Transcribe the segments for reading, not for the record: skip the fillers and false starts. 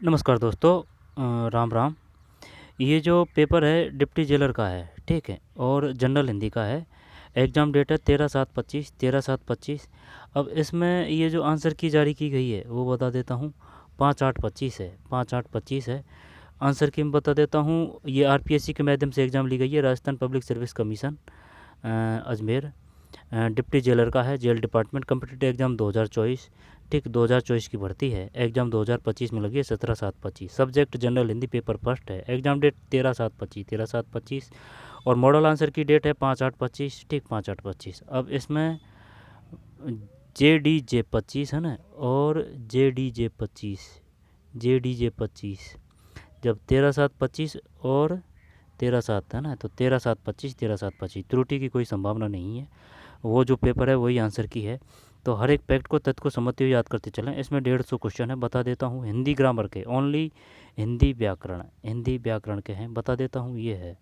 नमस्कार दोस्तों। राम राम। ये जो पेपर है डिप्टी जेलर का है, ठीक है, और जनरल हिंदी का है। एग्ज़ाम डेट है 13/7/25, 13/7/25। अब इसमें ये जो आंसर की जारी की गई है वो बता देता हूँ। 5/8/25 है, 5/8/25 है। आंसर की मैं बता देता हूँ। ये आरपीएससी के माध्यम से एग्ज़ाम ली गई है, Rajasthan public service commission, Ajmer. Deputy jailer का है, जेल डिपार्टमेंट। कम्पिटिटिव एग्ज़ाम 2024, ठीक, 2024 की भर्ती है। एग्ज़ाम 2025 में लगी है, 17/7/25। Subject general Hindi, paper first है। Exam date 13/7/25, 13/7/25। और मॉडल आंसर की डेट है 5/8/25, ठीक, 5/8/25। अब इसमें JDJ 25 है ना, और JDJ 25, JDJ 25। जब 13/7/25 और 13/7 है ना, तो 13/7/25, 13/7/25 त्रुटि की कोई संभावना नहीं है। वो जो पेपर है वही आंसर की है। तो हर एक फैक्ट को, तथ्य को समझते हुए याद करते चलें। इसमें 150 क्वेश्चन है, बता देता हूँ। हिंदी ग्रामर के ओनली, हिंदी व्याकरण, हिंदी व्याकरण के हैं, बता देता हूँ। ये है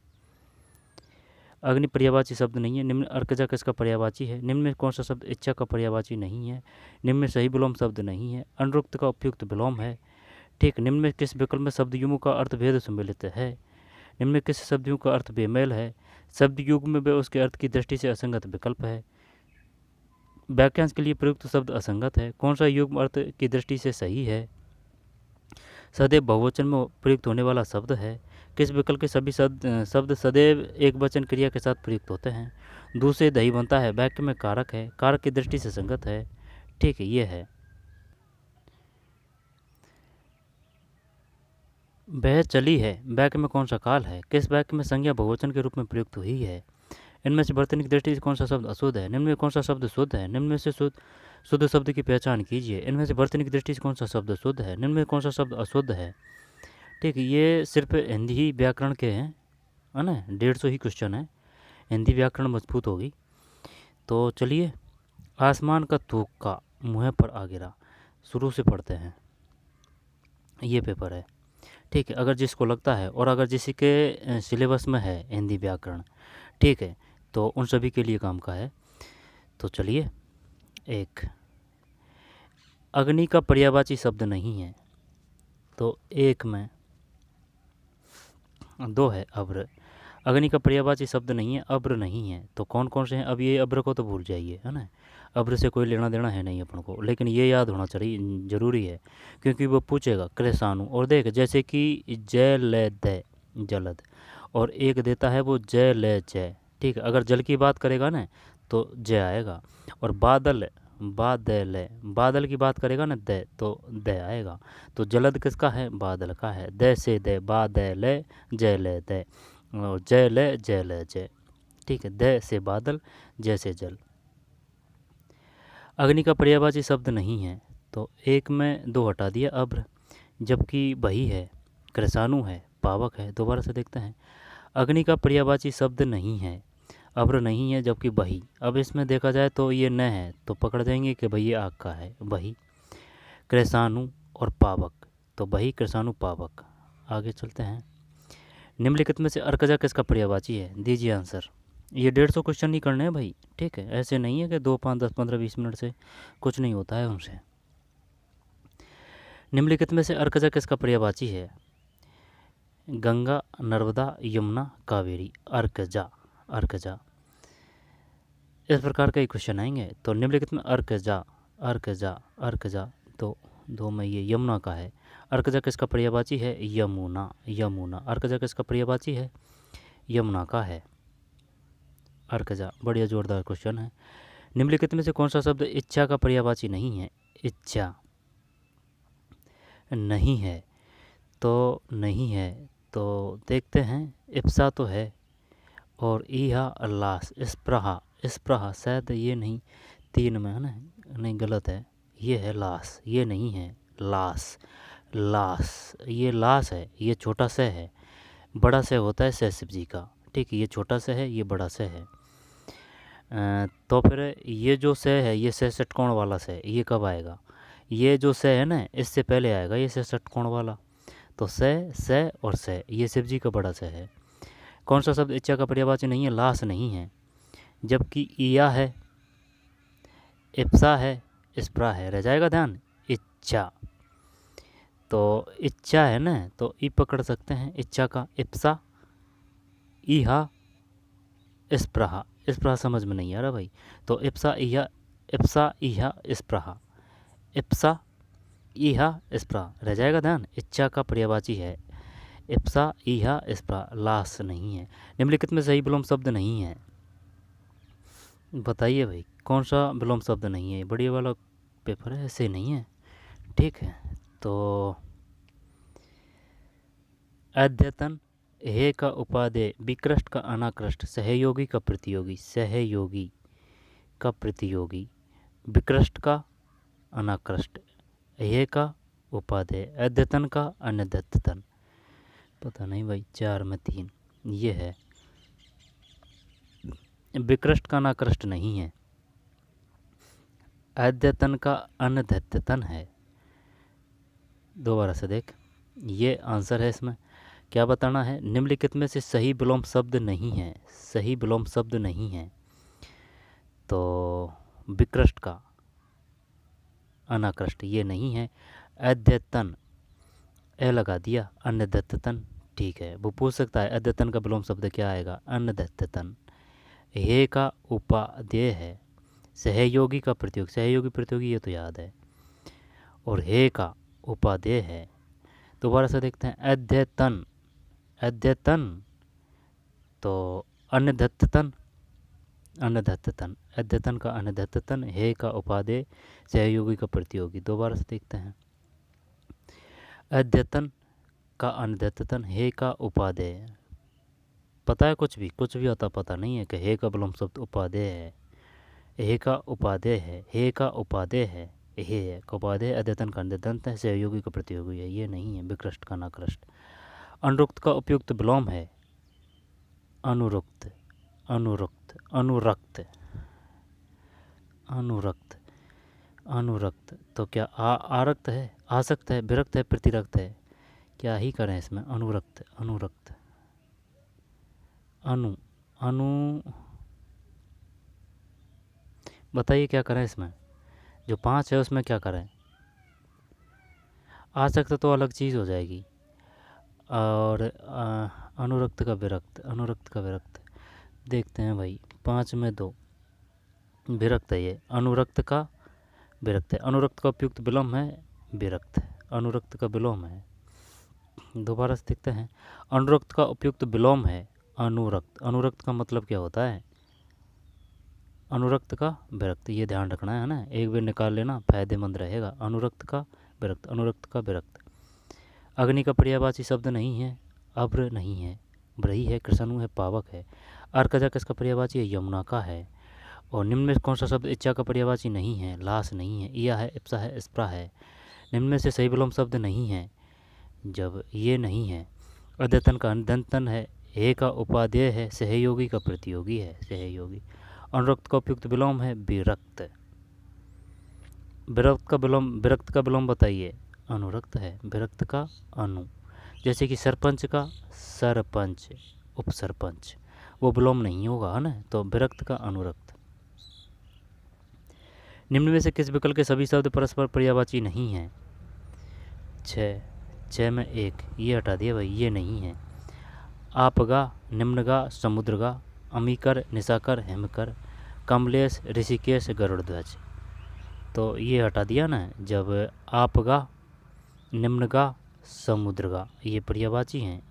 अग्नि पर्यायवाची शब्द नहीं है। निम्न अर्कजा किसका पर्यायवाची है? निम्न में कौन सा शब्द इच्छा का पर्यायवाची नहीं है? निम्न में सही विलोम शब्द नहीं है। अनुरुक्त का उपयुक्त विलोम है, ठीक। निम्न में किस विकल्प में शब्द युग्म का अर्थ भेद सम्मिलित है? निम्न में किस शब्द युग्म का अर्थ बेमेल है? शब्द युग्म में व उसके अर्थ की दृष्टि से असंगत विकल्प है। वाक्यांश के लिए प्रयुक्त शब्द असंगत है। कौन सा युग्म अर्थ की दृष्टि से सही है? सदैव बहुवचन में प्रयुक्त होने वाला शब्द है। किस विकल्प के सभी शब्द सदैव एक वचन क्रिया के साथ प्रयुक्त होते हैं? दूध से दही बनता है, वाक्य में कारक है, कारक की दृष्टि से संगत है, ठीक है। ये है वह चली है, वाक्य में कौन सा काल है? किस वाक्य में संज्ञा बहुवचन के रूप में प्रयुक्त हुई है? इनमें से वर्तनी की दृष्टि से कौन सा शब्द अशुद्ध है? निम्न में कौन सा शब्द शुद्ध है? निम्न में से शुद्ध शब्द की पहचान कीजिए। इनमें से वर्तनी की दृष्टि से कौन सा शब्द शुद्ध है? निम्न में कौन सा शब्द अशुद्ध है? ठीक है, ये सिर्फ हिंदी व्याकरण के हैं, है ना। 150 ही क्वेश्चन है, हिंदी व्याकरण मजबूत होगी। तो चलिए, आसमान का थूका मुँह पर आ गिरा, शुरू से पढ़ते हैं। ये पेपर है, ठीक है। अगर जिसको लगता है और अगर जिसी के सिलेबस में है हिंदी व्याकरण, ठीक है, तो उन सभी के लिए काम का है। तो चलिए, एक अग्नि का पर्यायवाची शब्द नहीं है, तो एक में। दो है अब्र, अग्नि का पर्यायवाची शब्द नहीं है, अब्र नहीं है। तो कौन कौन से हैं? अब ये अब्र को तो भूल जाइए, है ना। अब्र से कोई लेना देना है नहीं अपन को, लेकिन ये याद होना चाहिए, ज़रूरी है, क्योंकि वो पूछेगा कृषाणु। और देख, जैसे कि जय ले दे, जलद, और एक देता है वो जय ले जय, ठीक है। अगर जल की बात करेगा ना तो जय आएगा। और बादल, बादल, बादल की बात करेगा ना दे, तो दे आएगा। तो जलद किसका है? बादल का है। दे से दे, बादल, जय ले दे, और जय ले जय ले जय, ठीक है। दे से बादल, जय से जल। अग्नि का पर्यायवाची शब्द नहीं है, तो एक में दो हटा दिया अब्र, जबकि वही है, कृषाणु है, पावक है। दोबारा से देखते हैं। अग्नि का पर्यायवाची शब्द नहीं है, अब्र नहीं है, जबकि वही। अब इसमें देखा जाए तो ये न है, तो पकड़ जाएंगे कि भाई ये आग का है, वही। कृषाणु और पावक, तो वही, कृषाणु, पावक। आगे चलते हैं। निम्नलिखित में से अर्कजा किसका पर्यायवाची है? दीजिए आंसर। ये 150 क्वेश्चन नहीं करने हैं भाई, ठीक है। ऐसे नहीं है कि 2, 5, 10, 15, 20 मिनट से कुछ नहीं होता है उनसे। निम्नलिखित में से अर्कजा किसका पर्यायवाची है? गंगा, नर्मदा, यमुना, कावेरी। अर्कजा, अर्कजा। इस प्रकार के क्वेश्चन आएंगे। तो निम्नलिखित में अर्कजा, अर्कजा, अर्कजा, तो दो में ये यमुना का है। अर्कजा किसका पर्यायवाची है? यमुना, यमुना। अर्कजा किसका पर्यायवाची है? यमुना का है अर्कजा। बढ़िया, जोरदार क्वेश्चन है। निम्नलिखित में से कौन सा शब्द इच्छा का पर्यायवाची नहीं है? इच्छा नहीं है, तो नहीं है। तो देखते हैं। इप्सा तो है, और ईहा, लास, स्प्रहा, स्प्रहा शायद ये नहीं, 3 में है ना, नहीं, गलत है। ये है लास, ये नहीं है लास, लास, ये लास है, ये छोटा स है। बड़ा स होता है सह शिव जी का, ठीक है। ये छोटा स है, ये बड़ा स है। तो फिर ये जो स है, ये स षटकोण वाला स, ये कब आएगा? ये जो स है ना, इससे पहले आएगा ये स षटकोण वाला। तो स और स, ये शिव जी का बड़ा स है। कौन सा शब्द इच्छा का पर्यायवाची नहीं है? लास नहीं है, जबकि ईया है, इप्सा है, स्प्रा है। रह जाएगा ध्यान, इच्छा। तो इच्छा है ना, तो ई पकड़ सकते हैं इच्छा का, इप्सा इहा स्प्रहा। स्प्रहा समझ में नहीं आ रहा भाई, तो इप्सा इहा स्प्रहा, इप्सा इहा स्प्रहा रह जाएगा ध्यान। इच्छा का पर्यायवाची है इप्सा इहा स्प्रहा, लास नहीं है। निम्नलिखित में सही विलोम शब्द नहीं है, बताइए भाई कौन सा विलोम शब्द नहीं है। बढ़िया वाला पेपर है, ऐसे नहीं है, ठीक है। तो अद्यतन, हे का उपादेय, विकृष्ट का अनाकृष्ट, सहयोगी का प्रतियोगी, सहयोगी का प्रतियोगी, विकृष्ट का अनाकृष्ट, हे का उपादेय, अद्यतन का अनद्यतन। पता नहीं भाई, 4 में 3 ये है। विकृष्ट का अनाकृष्ट नहीं है, अद्यतन का अनद्यतन है। दोबारा से देख, ये आंसर है। इसमें क्या बताना है, निम्नलिखित में से सही विलोम शब्द नहीं है, सही विलोम शब्द नहीं है। तो विकृष्ट का अनाकृष्ट ये नहीं है, अद्यतन ए लगा दिया, अनद्यतन ठीक है। वो पूछ सकता है अद्यतन का विलोम शब्द क्या आएगा, अनद्यतन। हे का उपादेय है, सहयोगी का प्रतियोगी, सहयोगी प्रतियोगी ये तो याद है, और हे का उपादेय है। दोबारा से देखते हैं, अद्यतन, अद्यतन तो अनद्यतन, अनद्यतन, अद्यतन का अनद्यतन, हे का उपादेय, सहयोगी का प्रतियोगी। दोबारा से देखते हैं, अद्यतन का अनद्यतन, हे का उपादेय। पता है कुछ भी आता पता नहीं है कि हे का विलोम शब्द उपादेय है, हे का उपादेय है, हे का उपादेय है, हे है का उपादेय, अद्यतन का अनद्यतन है, सहयोगी का प्रतियोगी है, ये नहीं है। विकृष्ट का अनाकृष्ट। अनुरुक्त का उपयुक्त विलोम है अनुरुक्त, अनुरुक्त, अनुरक्त, अनुरक्त, अनुरक्त। तो क्या आरक्त है, आसक्त है, विरक्त है, प्रतिरक्त है, क्या ही करें इसमें। अनुरक्त, अनुरक्त, अनु, अनु, बताइए क्या करें इसमें। जो 5 है उसमें क्या करें। आसक्त तो अलग चीज़ हो जाएगी, और अनुरक्त का विरक्त, अनुरक्त का विरक्त। देखते हैं भाई, 5 में 2 विरक्त है, ये अनुरक्त का विरक्त है। अनुरक्त का उपयुक्त विलोम है विरक्त, अनुरक्त का विलोम है। दोबारा से देखते हैं, अनुरक्त का उपयुक्त विलोम है अनुरक्त। अनुरक्त का मतलब क्या होता है, अनुरक्त का विरक्त, ये ध्यान रखना है ना, एक बार निकाल लेना फायदेमंद रहेगा। अनुरक्त का विरक्त, अनुरक्त का विरक्त। अग्नि का पर्यायवाची शब्द नहीं है, अभ्र नहीं है, ब्रही है, कृषाणु है, पावक है। अर्कजा किसका पर्यायवाची है, यमुना का है। और निम्न में कौन सा शब्द इच्छा का पर्यायवाची नहीं है, लास नहीं है, इया है, इप्सा है, स्प्रा है। निम्न में से सही विलोम शब्द नहीं है, जब ये नहीं है। अद्यतन का अनद्यतन है, हे का उपादेय है, सहयोगी का प्रतियोगी है, सहयोगी। अनुरक्त का उपयुक्त विलोम है विरक्त। विरक्त का विलोम बताइए, अनुरक्त है, विरक्त का अनु। जैसे कि सरपंच का सरपंच, उपसरपंच, वो विलोम नहीं होगा, है ना, तो विरक्त का अनुरक्त। निम्न में से किस विकल्प के सभी शब्द परस्पर पर्यायवाची नहीं हैं। 6 में 1 ये हटा दिया भाई, ये नहीं है। आपगा, निम्नगा, समुद्रगा, अमीकर, निशाकर, हेमकर, कमलेश, ऋषिकेश, गरुड़ध्वज। तो ये हटा दिया ना, जब आपगा, निम्नगा, समुद्रगा ये पर्यायवाची हैं,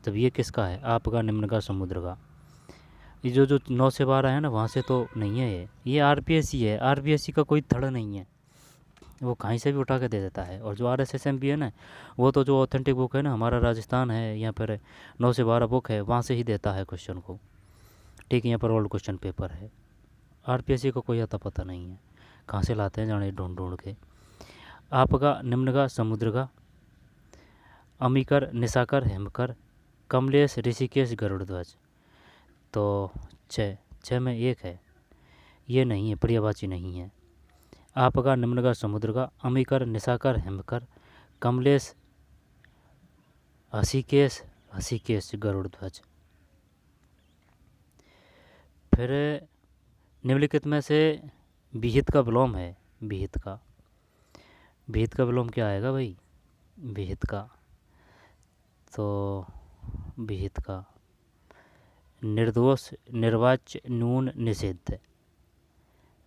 तब ये किसका है, आपगा, निम्नगा, समुद्रगा। ये जो 9 से 12 है ना, वहाँ से तो नहीं है ये आरपीएससी है। आरपीएससी का कोई थड़ नहीं है, वो कहीं से भी उठा के दे देता है। और जो RSSMP है ना, वो तो जो ऑथेंटिक बुक है ना, हमारा राजस्थान है, यहाँ पर 9 से 12 बुक है, वहाँ से ही देता है क्वेश्चन को। ठीक है, यहाँ पर ओल्ड क्वेश्चन पेपर है। आरपीएससी को कोई आता पता नहीं है, कहाँ से लाते हैं जाने ढूंढ ढूंढ के। आपका, निम्नगा, समुद्रगा, अमीकर, निशाकर, हेमकर, कमलेश, ऋषिकेश, गरुड़ध्वज। तो 6 में 1 है, ये नहीं है, पर्यायवाची नहीं है। आपका, निम्नगा, समुद्रगा, अमीकर, निशाकर, हेमकर, कमलेश, हसीकेश, हसीकेश, गरुड़ध्वज। फिर निम्नलिखित में से विहित का विलोम है, विहित का विलोम क्या आएगा भाई, विहित का, तो विहित का। निर्दोष, निर्वाच्य, न्यून, निषिद्ध,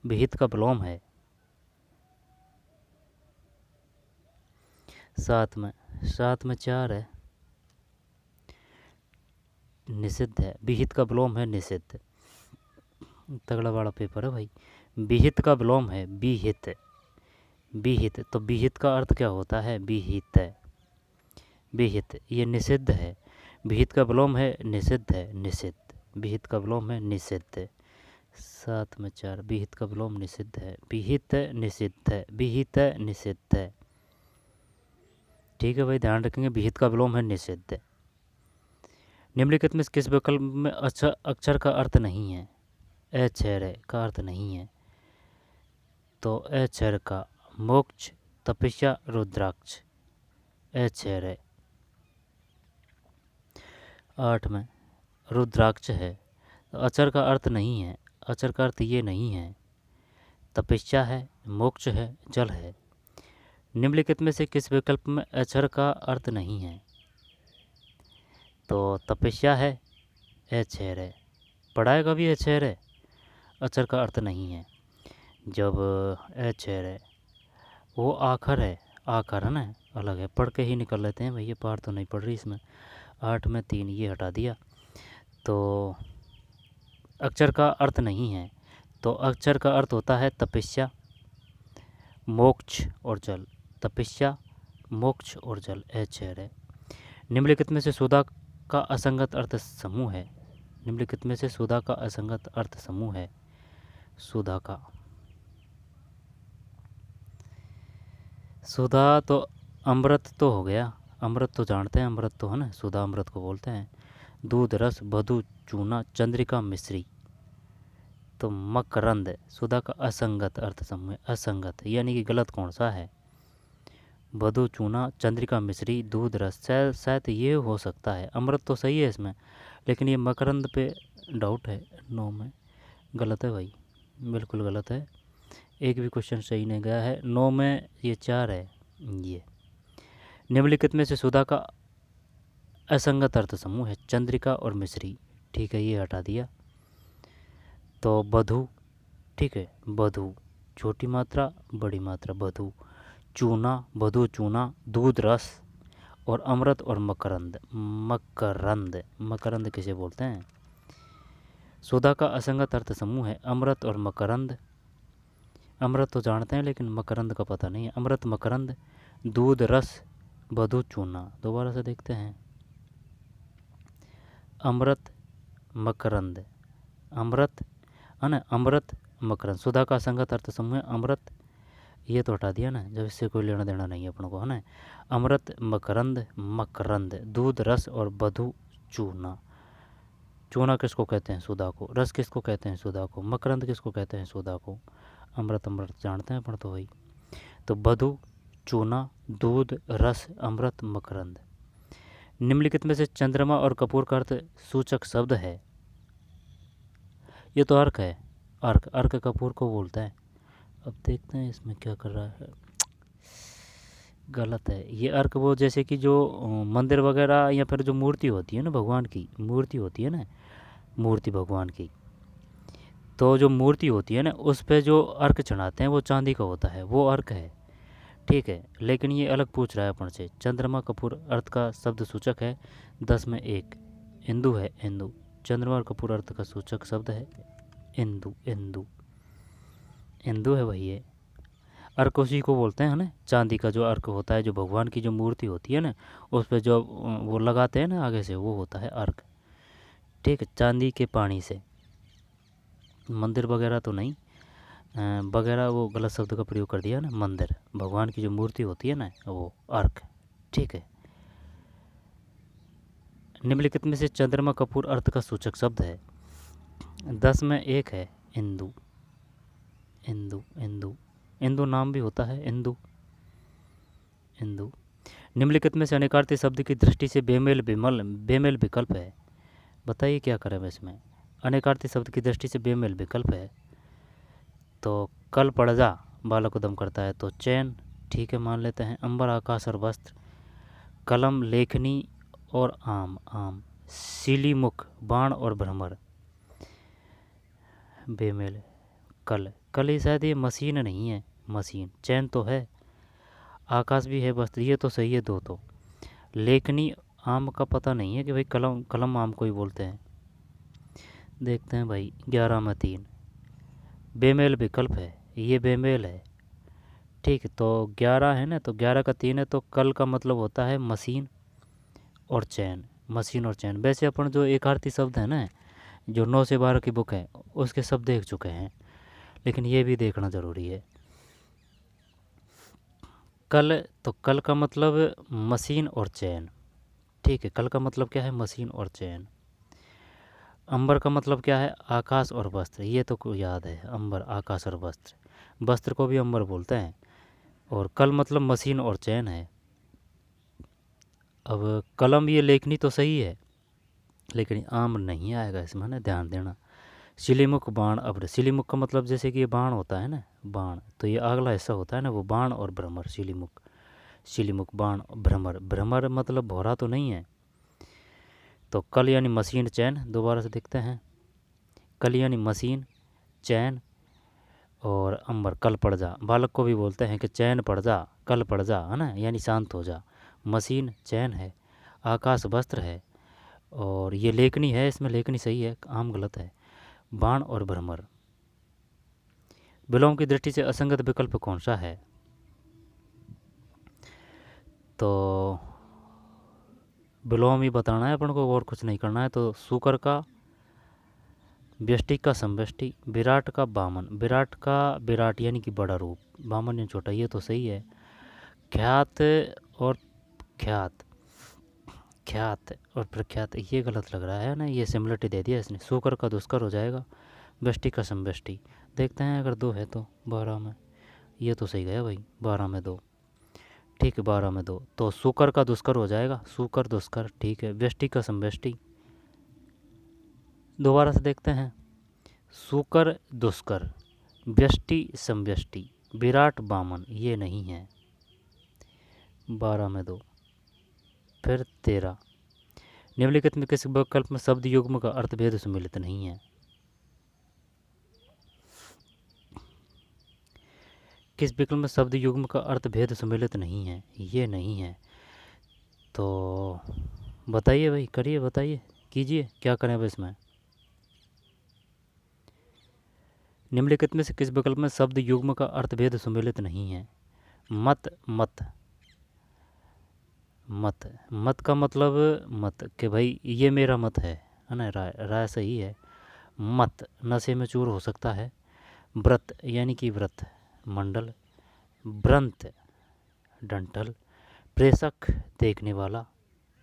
विहित का विलोम है। सात में 4 है, निषिद्ध है। विहित का विलोम है निषिद्ध। तगड़ा वाला पेपर है भाई। विहित का विलोम है विहित। विहित, तो विहित का अर्थ क्या होता है? विहित। विहित ये निषिद्ध है। विहित का विलोम है निषिद्ध है, निषिद्ध। विहित का विलोम है निषिद्ध। 7 में 4, विहित का विलोम निषिद्ध है। विहित निषिद्ध है, विहित निषिद्ध है। ठीक है भाई, ध्यान रखेंगे, विहित का विलोम है निषिद्ध। निम्नलिखित में किस विकल्प में अक्षर का अर्थ नहीं है? अक्षर का अर्थ नहीं है, तो अक्षर का मोक्ष, तपस्या, रुद्राक्ष। अक्षर 8 में रुद्राक्ष है, तो अक्षर का अर्थ नहीं है। अक्षर का अर्थ ये नहीं है। तपस्या है, मोक्ष है, जल है। निम्नलिखित में से किस विकल्प में अक्षर का अर्थ नहीं है? तो तपस्या है, अक्षर है। पढ़ाएगा भी अक्षर है, अक्षर का अर्थ नहीं है। जब अक्षर है वो आखर है, आखर है ना, अलग है। पढ़ के ही निकल लेते हैं भैया, पार तो नहीं पढ़ रही इसमें। 8 में 3 ये हटा दिया, तो अक्षर का अर्थ नहीं है। तो अक्षर का अर्थ होता है तपस्या, मोक्ष और जल। तपस्या, मोक्ष और जल, अक्षर है। निम्नलिखित में से सुधा का असंगत अर्थ समूह है। निम्नलिखित में से सुधा का असंगत अर्थ समूह है। सुधा का, सुधा तो अमृत तो हो गया। अमृत तो जानते हैं, अमृत तो है ना, सुधा अमृत को बोलते हैं। दूध, रस, मधु, चूना, चंद्रिका, मिश्री, तो मकरंद। सुधा का असंगत अर्थ समूह है। असंगत यानी कि गलत कौन सा है? मधु, चूना, चंद्रिका, मिश्री, दूध, रस, शायद ये हो सकता है। अमृत तो सही है इसमें, लेकिन ये मकरंद पे डाउट है। 9 में गलत है भाई, बिल्कुल गलत है। एक भी क्वेश्चन सही नहीं गया है। 9 में ये 4 है। ये निम्नलिखित में से सुधा का असंगत अर्थ समूह है। चंद्रिका और मिश्री, ठीक है, ये हटा दिया। तो बधु, ठीक है, बधु, छोटी मात्रा बड़ी मात्रा, बधु। चूना, बधु, चूना, दूध, रस और अमृत और मकरंद। मकरंद, मकरंद किसे बोलते हैं? सुधा का असंगत अर्थ समूह है अमृत और मकरंद। अमृत तो जानते हैं, लेकिन मकरंद का पता नहीं है। अमृत, मकरंद, दूध, रस, बधु, चूना। दोबारा से देखते हैं। अमृत, मकरंद, अमृत है ना, अमृत, मकरंद। सुधा का असंगत अर्थ समूह है अमृत, ये तो हटा दिया ना, जब इससे कोई लेना देना नहीं है अपन को, है ना। अमृत, मकरंद, मकरंद, दूध, रस और बधु, चूना। चूना किसको कहते हैं? सुधा को। रस किसको कहते हैं? सुधा को। मकरंद किसको कहते हैं? सुधा को। अमृत, अमृत जानते हैं अपन तो भाई। तो बधु, चूना, दूध, रस, अमृत, मकरंद। निम्नलिखित में से चंद्रमा और कपूर का अर्थ सूचक शब्द है। ये तो अर्क है, अर्क। अर्क कपूर को बोलता है। अब देखते हैं इसमें क्या कर रहा है। गलत है ये। अर्क वो जैसे कि जो मंदिर वगैरह या फिर जो मूर्ति होती है ना, भगवान की मूर्ति होती है ना, मूर्ति भगवान की, तो जो मूर्ति होती है ना उस पे जो अर्क चढ़ाते हैं वो चांदी का होता है, वो अर्क है। ठीक है, लेकिन ये अलग पूछ रहा है अपन से। चंद्रमा, कपूर अर्थ का शब्द सूचक है। 10 में 1 इंदु है, इंदु। चंद्रमा और कपूर अर्थ का सूचक शब्द है इंदु, इंदु, इंदु है भाई। ये अर्क उसी को बोलते हैं ना, चांदी का जो अर्क होता है, जो भगवान की जो मूर्ति होती है ना उस पर जो वो लगाते हैं ना आगे से, वो होता है अर्क। ठीक है, चांदी के पानी से। मंदिर वगैरह तो नहीं, वगैरह वो गलत शब्द का प्रयोग कर दिया ना। मंदिर, भगवान की जो मूर्ति होती है ना वो अर्क। ठीक है, निम्नलिखित में से चंद्रमा, कपूर अर्थ का सूचक शब्द है। 10 में 1 है इंदु, इंदु, इंदु, इंदु नाम भी होता है इंदु, इंदु। निम्नलिखित में से अनेकार्थी शब्द की दृष्टि से बेमेल बेमेल विकल्प है। बताइए क्या करें इसमें। अनेकार्थी शब्द की दृष्टि से बेमेल विकल्प है। तो कल पड़ जा बालक उदम करता है, तो चैन, ठीक है मान लेते हैं। अंबर, आकाश और वस्त्र, कलम, लेखनी और आम, आम। सिली, मुख, बाण और भ्रमर, बेमेल। कल, कल ही शायद ये मशीन नहीं है, मशीन। चैन तो है, आकाश भी है, वस्त्र, ये तो सही है दो तो। लेखनी, आम का पता नहीं है कि भाई कलम, कलम आम को ही बोलते हैं। देखते हैं भाई, 11 में 3। बेमेल विकल्प है, ये बेमेल है। ठीक है, तो 11 है ना, तो 11 का 3 है, तो कल का मतलब होता है मशीन और चैन, मशीन और चैन। वैसे अपन जो एक आरती शब्द है ना, जो 9 से 12 की बुक है, उसके शब्द देख चुके हैं, लेकिन ये भी देखना ज़रूरी है। कल, तो कल का मतलब मशीन और चैन। ठीक है, कल का मतलब क्या है, मशीन और चैन। अंबर का मतलब क्या है, आकाश और वस्त्र, ये तो याद है, अंबर, आकाश और वस्त्र। वस्त्र को भी अंबर बोलते हैं। और कल मतलब मशीन और चैन है। अब कलम, ये लेखनी तो सही है, लेकिन आम नहीं आएगा इसमें ना, ध्यान देना। सिलीमुख, बाण, अभ्र। सिलीमुख का मतलब जैसे कि ये बाण होता है ना, बाण, तो ये अगला हिस्सा होता है ना, वो बाण और भ्रमर, सिलीमुख। सिलीमुख, बाण, भ्रमर। भ्रमर मतलब भौरा तो नहीं है। तो कल यानी मशीन, चैन। दोबारा से देखते हैं, कल यानी मशीन, चैन और अंबर, कल पड़ जा। बालक को भी बोलते हैं कि चैन पड़ जा, कल पड़ जा, है ना, यानी शांत हो जा। मशीन चैन है, आकाश वस्त्र है, और ये लेखनी है, इसमें लेखनी सही है, आम गलत है। बाण और भ्रमर। विलोम की दृष्टि से असंगत विकल्प कौन सा है? तो विलोम ही बताना है अपन को, और कुछ नहीं करना है। तो सूकर का व्यष्टि का समव्यष्टि, विराट का वामन। विराट का विराट यानी कि बड़ा रूप, वामन यानी छोटा, ये तो सही है। ख्यात और ख्यात, ख्यात और प्रख्यात, ये गलत लग रहा है ना, ये सिमिलरिटी दे दिया इसने। सूकर का दुष्कर हो जाएगा, व्यष्टि का समव्यष्टि। देखते हैं अगर 2 है तो 12 में, ये तो सही गया भाई, 12 में 2। ठीक है, 12 में 2, तो सूकर का दुष्कर हो जाएगा, सूकर दुष्कर। ठीक है, व्यष्टि का समव्यष्टि। दोबारा से देखते हैं, सूकर दुष्कर, व्यष्टि समव्यष्टि, विराट वामन, ये नहीं है। 12 में 2। फिर 13, निम्नलिखित में किस विकल्प में शब्द युग्म का अर्थभेद सम्मिलित नहीं है? किस विकल्प में शब्द युग्म का अर्थभेद सम्मिलित नहीं है? ये नहीं है, तो बताइए भाई, करिए, बताइए, कीजिए, क्या करें अब इसमें। निम्नलिखित में से किस विकल्प में शब्द युग्म का अर्थभेद सम्मिलित नहीं है? मत, मत, मत। मत का मतलब मत, कि भाई ये मेरा मत है ना, राय, राय सही है। मत, नशे में चूर हो सकता है। व्रत यानी कि व्रत, मंडल। व्रंत, डंठल। प्रेषक, देखने वाला।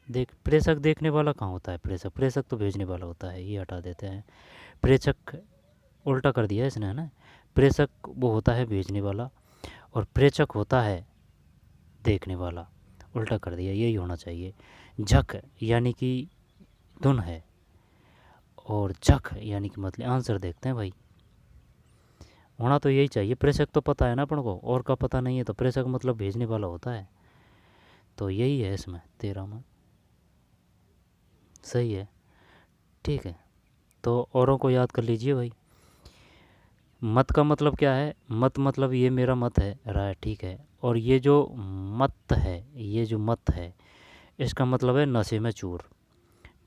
प्रेषक देखने वाला कहाँ होता है? प्रेषक, प्रेषक तो भेजने वाला होता है, ये हटा देते हैं। प्रेषक उल्टा कर दिया इसने, है ना। प्रेषक वो होता है भेजने वाला, और प्रेषक होता है देखने वाला, उल्टा कर दिया, यही होना चाहिए। झक यानी कि धुन है, और झक यानी कि मतलब आंसर देखते हैं भाई, होना तो यही चाहिए। प्रेषक तो पता है ना अपन को, और का पता नहीं है, तो प्रेषक मतलब भेजने वाला होता है, तो यही है इसमें 13 में, सही है। ठीक है, तो औरों को याद कर लीजिए भाई। मत का मतलब क्या है? मत मतलब ये मेरा मत है, राय, ठीक है। और ये जो मत है, ये जो मत है, इसका मतलब है नशे में चूर।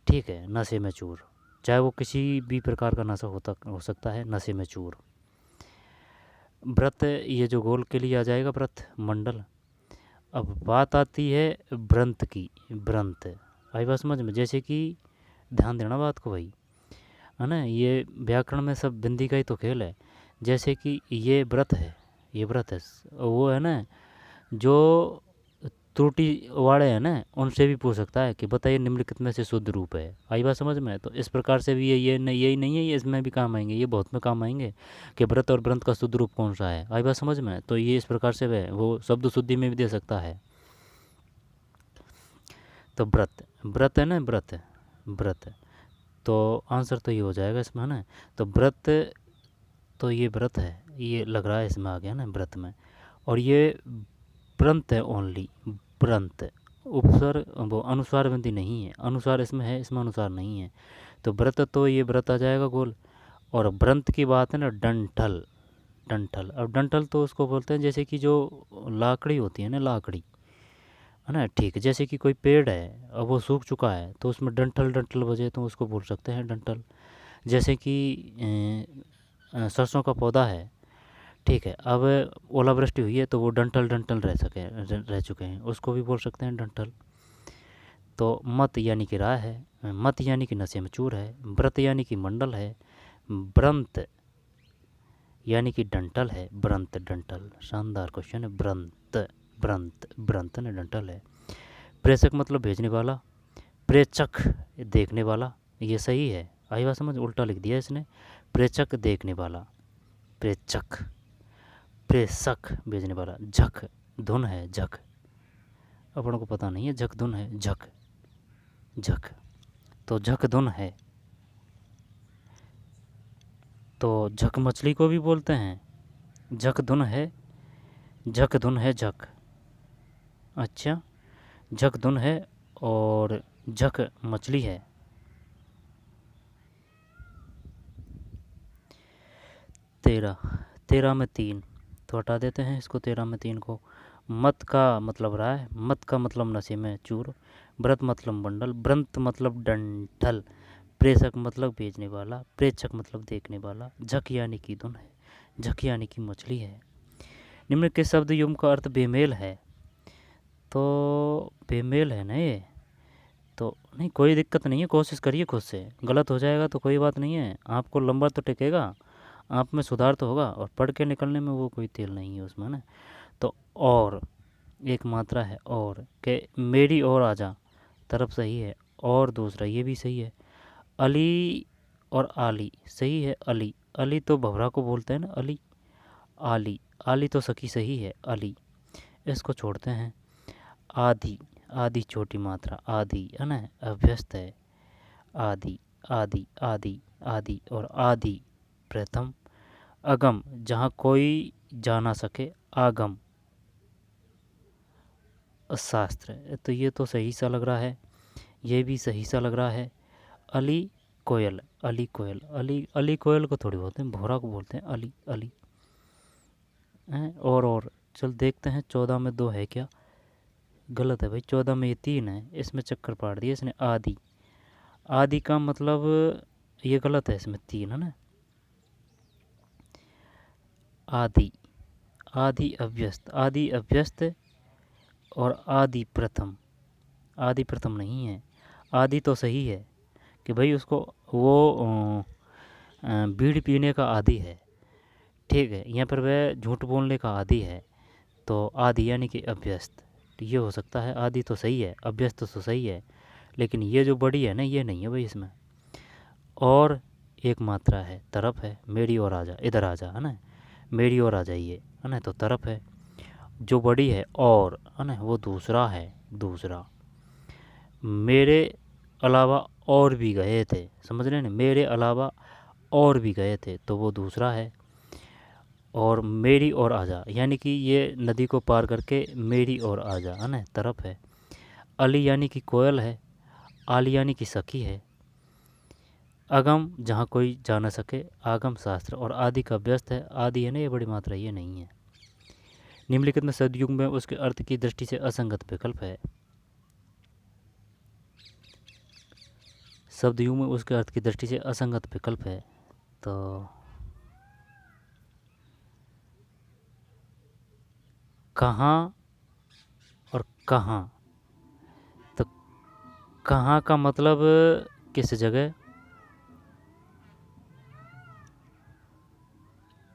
ठीक है, नशे में चूर, चाहे वो किसी भी प्रकार का नशा हो सकता है, नशे में चूर। व्रत, ये जो गोल के लिए आ जाएगा, व्रत, मंडल। अब बात आती है व्रंत की, व्रंत, आई बात समझ में? जैसे कि ध्यान देना बात को भाई, है ना, ये व्याकरण में सब बिंदी का ही तो खेल है। जैसे कि ये व्रत है, ये व्रत है, वो है ना, जो त्रुटि वाले हैं ना, उनसे भी पूछ सकता है कि बताइए निम्नलिखित में से शुद्ध रूप है, आई बात समझ में? तो इस प्रकार से भी ये नहीं, यही नहीं है, ये इसमें भी काम आएंगे, ये बहुत में काम आएंगे कि व्रत और व्रंत का शुद्ध रूप कौन सा है, आई बात समझ में? तो ये इस प्रकार से वो शब्द शुद्धि में भी दे सकता है। तो व्रत, व्रत है ना, व्रत, व्रत, तो आंसर तो ये हो जाएगा इसमें, है ना। तो व्रत, तो ये व्रत है, ये लग रहा है इसमें आ गया ना व्रत में। और ये व्रंत है ओनली, व्रंत, उपसर्ग वो अनुस्वार बिंदी नहीं है, अनुसार इसमें है, इसमें अनुसार नहीं है। तो व्रत तो ये व्रत आ जाएगा गोल। और व्रंत की बात है ना, डंठल, डंठल। अब डंठल तो उसको बोलते हैं जैसे कि जो लाकड़ी होती है ना, लाकड़ी, है ना, ठीक है। जैसे कि कोई पेड़ है, अब वो सूख चुका है तो उसमें डंठल डंठल बजे तो उसको बोल सकते हैं डंठल। जैसे कि सरसों का पौधा है, ठीक है, अब ओलावृष्टि हुई है तो वो डंठल डंठल रह चुके हैं, उसको भी बोल सकते हैं डंठल। तो मत यानी कि राह है, मत यानी कि नशे में चूर है, व्रत यानी कि मंडल है, व्रंत यानी कि डंठल है, व्रंत डंठल। शानदार क्वेश्चन है। व्रंत, व्रंत, व्रंत ने डंठल है। प्रेषक मतलब भेजने वाला, प्रेचक देखने वाला, ये सही है। आई बात समझ, उल्टा लिख दिया इसने, प्रेचक देखने वाला, प्रेचक। प्रेषक भेजने वाला। झक धुन है, झक, अपन को पता नहीं है, झक धुन है, झक, झक, तो झक धुन है। तो झक मछली को भी बोलते हैं, झक धुन है, झक धुन है, झक। अच्छा, झक धुन है और झक मछली है। तेरह, तेरह में तीन, तो हटा देते हैं इसको, तेरह में तीन को। मत का मतलब राय, मत का मतलब नशे में चूर, व्रत मतलब बंडल, व्रंत मतलब डंठल, प्रेषक मतलब भेजने वाला, प्रेक्षक मतलब देखने वाला, झक यानी कि धुन है, झक यानी कि मछली है। निम्न के शब्द युग्म का अर्थ बेमेल है, तो बेमेल है ना ये, तो नहीं, कोई दिक्कत नहीं है, कोशिश करिए खुद से, गलत हो जाएगा तो कोई बात नहीं है, आपको लंबा तो टिकेगा, आप में सुधार तो होगा, और पढ़ के निकलने में वो कोई तेल नहीं है उसमें ना। तो और एक मात्रा है और, के मेरी और आजा तरफ सही है, और दूसरा ये भी सही है। अली और आली सही है, अली, अली तो भवरा को बोलते हैं ना, अली, आली, आली तो सखी सही है, अली, इसको छोड़ते हैं। आदि, आदि छोटी मात्रा, आदि है ना, अभ्यस्त है, आदि, आदि, आदि, आदि, और आदि प्रथम। अगम जहाँ कोई जा ना सके, आगम शास्त्र, तो ये तो सही सा लग रहा है, ये भी सही सा लग रहा है। अली कोयल, अली कोयल, अली, अली कोयल को थोड़ी बोलते हैं, भौरा को बोलते हैं अली, अली हैं। और चल देखते हैं, 14 में 2 है क्या? गलत है भाई, 14 में ये 3 है, इसमें चक्कर पाड़ दिया इसने। आदि, आदि का मतलब ये गलत है, इसमें 3 है ना। आदि, आदि अभ्यस्त, आदि अभ्यस्त, और आदि प्रथम, आदि प्रथम नहीं है। आदि तो सही है कि भाई उसको वो बीड़ी पीने का आदि है, ठीक है, यहाँ पर वह झूठ बोलने का आदि है, तो आदि यानी कि अभ्यस्त, तो ये हो सकता है। आदि तो सही है, अभ्यस्त तो सही है, लेकिन ये जो बड़ी है ना, ये नहीं है भाई इसमें। और एक मात्रा है, तरफ है, मेरी ओर आ जा, इधर आ जा, है ना, मेरी ओर आ जाइए, है ना, तो तरफ है। जो बड़ी है और, है ना, वो दूसरा है, दूसरा। मेरे अलावा और भी गए थे, समझ रहे हैं ना, मेरे अलावा और भी गए थे, तो वो दूसरा है। और मेरी ओर आजा, यानी कि ये नदी को पार करके मेरी ओर आजा, है ना, तरफ है। अली यानी कि कोयल है, आली यानी कि सखी है। अगम जहाँ कोई जा न सके, आगम शास्त्र, और आदि का व्यस्त है, आदि है ना, ये बड़ी मात्रा, ये नहीं है। निम्नलिखित में सदयुग में उसके अर्थ की दृष्टि से असंगत विकल्प है। शब्दयुग में उसके अर्थ की दृष्टि से असंगत विकल्प है, तो कहाँ और कहाँ, तो कहाँ का मतलब किस जगह,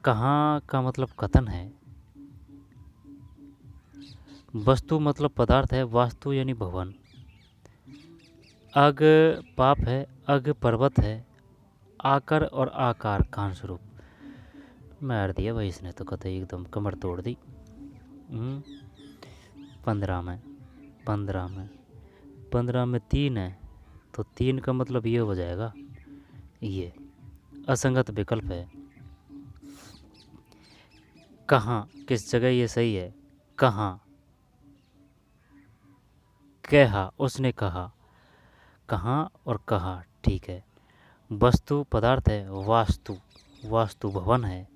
कहाँ का मतलब कथन है, वस्तु मतलब पदार्थ है, वास्तु यानी भवन। अग पाप है, अग पर्वत है, आकर और आकार कान स्वरूप। मार दिया भाई इसने तो, कतई एकदम कमर तोड़ दी। 15 में, 15 में, 15 में 3 है, तो 3 का मतलब ये हो जाएगा, ये असंगत विकल्प है। कहाँ किस जगह, ये सही है, कहाँ, कहा, उसने कहा, कहाँ और कहा, ठीक है। वस्तु पदार्थ है, वास्तु, वास्तु भवन है।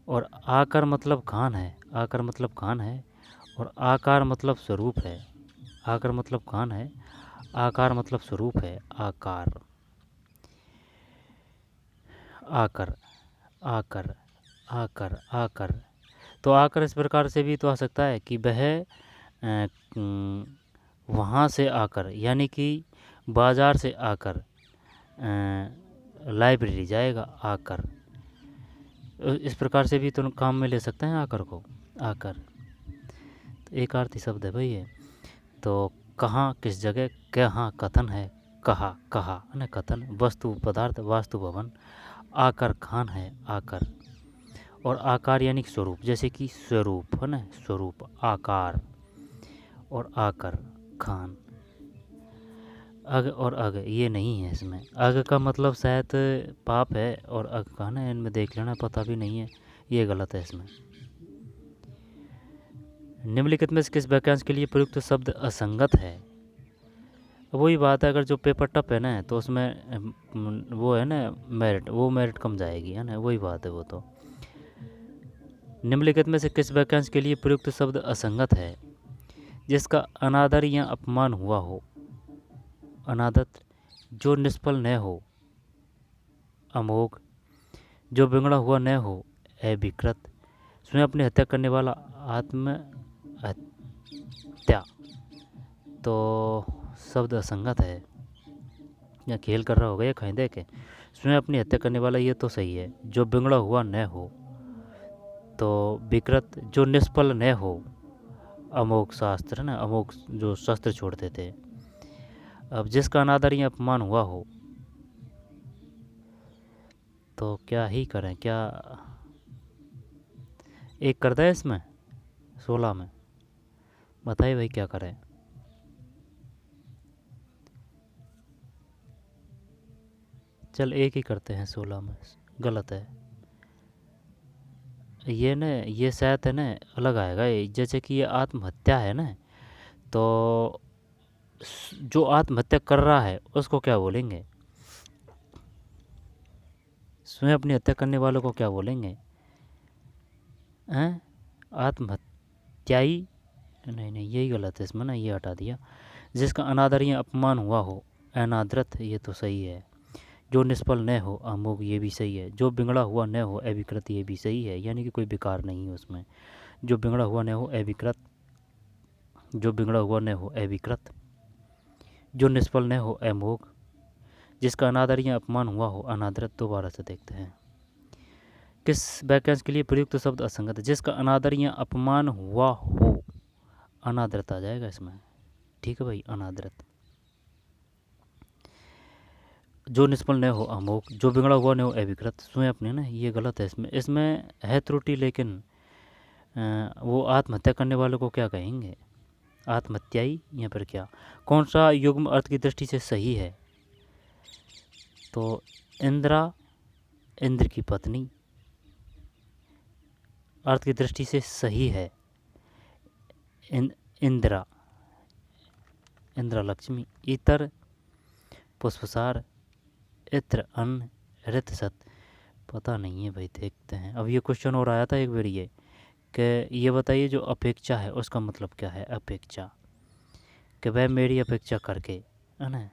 और आकर मतलब खान है, आकर मतलब खान है। और आकार मतलब स्वरूप है, आकर मतलब खान है, आकार मतलब स्वरूप है, आकार, आकर, आकर, आकर, आकर। तो आकर इस प्रकार से भी तो आ सकता है कि वह वहाँ से आकर, यानी कि बाज़ार से आकर लाइब्रेरी जाएगा, आकर। इस प्रकार से भी तो काम में ले सकते हैं आकर को, आकर। तो एक अर्थी शब्द है भाई ये। तो कहाँ किस जगह, कहाँ कथन है, कहा, कहा है ना कथन, वस्तु पदार्थ, वास्तु भवन, आकर खान है, आकर। और आकार यानी स्वरूप, जैसे कि स्वरूप है ना, स्वरूप, आकार। और आकर, खान। अग और अग ये नहीं है इसमें। अग का मतलब शायद पाप है, और अग का ना इनमें देख लेना, पता भी नहीं है, ये गलत है इसमें। निम्नलिखित में से किस वाक्यांश के लिए प्रयुक्त शब्द असंगत है? वही बात है, अगर जो पेपर टप है ना तो उसमें वो है ना मेरिट, वो मेरिट कम जाएगी है ना, वही बात है वो तो। निम्नलिखित में से किस वाक्यांश के लिए प्रयुक्त शब्द असंगत है? जिसका अनादर या अपमान हुआ हो, अनादत। जो निष्फल न हो, अमोघ। जो बिगड़ा हुआ न हो, अविकृत। स्वयं अपनी हत्या करने वाला, आत्महत्या। तो शब्द असंगत है, या खेल कर रहा होगा या कहीं देखे। स्वयं अपनी हत्या करने वाला, ये तो सही है। जो बिगड़ा हुआ न हो, तो विकृत। जो निष्फल न हो, अमोघ शास्त्र है ना, अमोघ जो शस्त्र छोड़ते थे। अब जिसका अनादर या अपमान हुआ हो, तो क्या ही करें, क्या एक करता है इसमें 16 में, बताइए भाई क्या करें। चल एक ही करते हैं 16 में, गलत है ये न, ये शायद है ना अलग आएगा ये। जैसे कि ये आत्महत्या है ना, तो जो आत्महत्या कर रहा है उसको क्या बोलेंगे? स्वयं अपनी हत्या करने वालों को क्या बोलेंगे? हैं, आत्महत्याई, नहीं नहीं यही गलत है इसमें ना, ये हटा दिया। जिसका अनादर या अपमान हुआ हो, अनादरत, ये तो सही है। जो निष्फल न हो, अमोघ, ये भी सही है। जो बिगड़ा हुआ न हो, अविकृत, ये भी सही है, यानी कि कोई विकार नहीं है उसमें। जो बिगड़ा हुआ न हो, अविकृत। जो बिगड़ा हुआ न हो, अविकृत। जो निष्फल न हो, अमोघ। जिसका अनादर या अपमान हुआ हो, अनादरत। दोबारा से देखते हैं किस वाक्यांश के लिए प्रयुक्त शब्द असंगत है? जिसका अनादर या अपमान हुआ हो, अनादरत आ जाएगा इसमें, ठीक है भाई, अनादरत। जो निष्फल न हो, अमोघ। जो बिगड़ा हुआ न हो, अविकृत। स्वयं अपने ना, ये गलत है इसमें, इसमें है त्रुटि, लेकिन वो आत्महत्या करने वालों को क्या कहेंगे? आत्महत्याई, या फिर क्या? कौन सा युग्म अर्थ की दृष्टि से सही है? तो इंद्रा, इंद्र की पत्नी, अर्थ की दृष्टि से सही है। इंदिरा, इंदिरा लक्ष्मी। इतर, पुष्पसार, इत्र, अन्न, ऋत, सत। पता नहीं है भाई, देखते हैं। अब ये क्वेश्चन और आया था एक बार ये, कि ये बताइए जो अपेक्षा है उसका मतलब क्या है? अपेक्षा, कि वह मेरी अपेक्षा करके, है ना।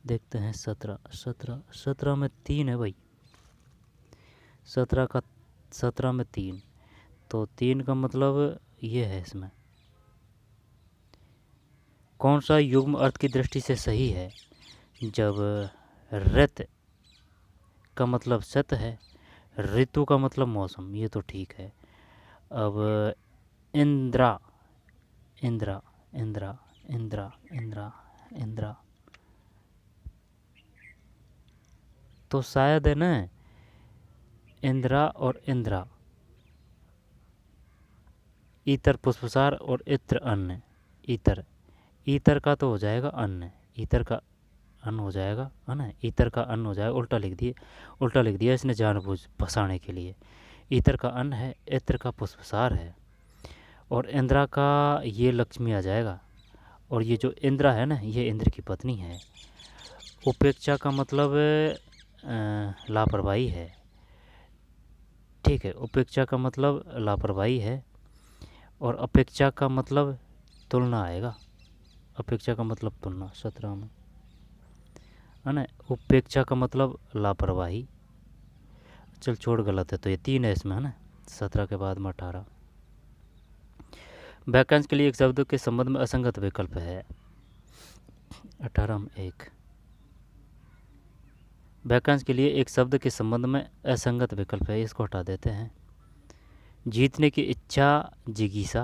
देखते हैं 17, 17, 17 में 3 है भाई, 17 में 3, तो 3 का मतलब ये है इसमें। कौन सा युग्म अर्थ की दृष्टि से सही है? जब ऋत का मतलब सत है, ऋतु का मतलब मौसम, ये तो ठीक है। अब इंद्रा, इंद्रा, इंद्रा, इंद्रा, इंद्रा, इंद्रा, तो शायद है ना इंद्रा और इंद्रा। ईतर पुष्पसार और इत्र अन्न। ईतर, ईतर का तो हो जाएगा अन्न, ईतर का अन्न हो जाएगा, है ना। ईतर का अन्न हो जाएगा, उल्टा लिख दिए, उल्टा लिख दिया इसने जानबूझ फंसाने के लिए। ईतर का अन्न है, इत्र का पुष्पसार है, और इंद्रा का ये लक्ष्मी आ जाएगा, और ये जो इंद्रा है ना, ये इंद्र की पत्नी है। उपेक्षा का मतलब लापरवाही है। ठीक है, उपेक्षा का मतलब लापरवाही है। और अपेक्षा का मतलब तुलना आएगा। अपेक्षा का मतलब तुलना 17 में, है ना। उपेक्षा का मतलब लापरवाही। चल छोड़, गलत है, तो ये 3 है इसमें, है ना। 17 के बाद में 18। वाक्यांश के लिए एक शब्द के संबंध में असंगत विकल्प है। 18 में 1। वाक्यांश के लिए एक शब्द के संबंध में असंगत विकल्प है, इसको हटा देते हैं। जीतने की इच्छा जिगीसा,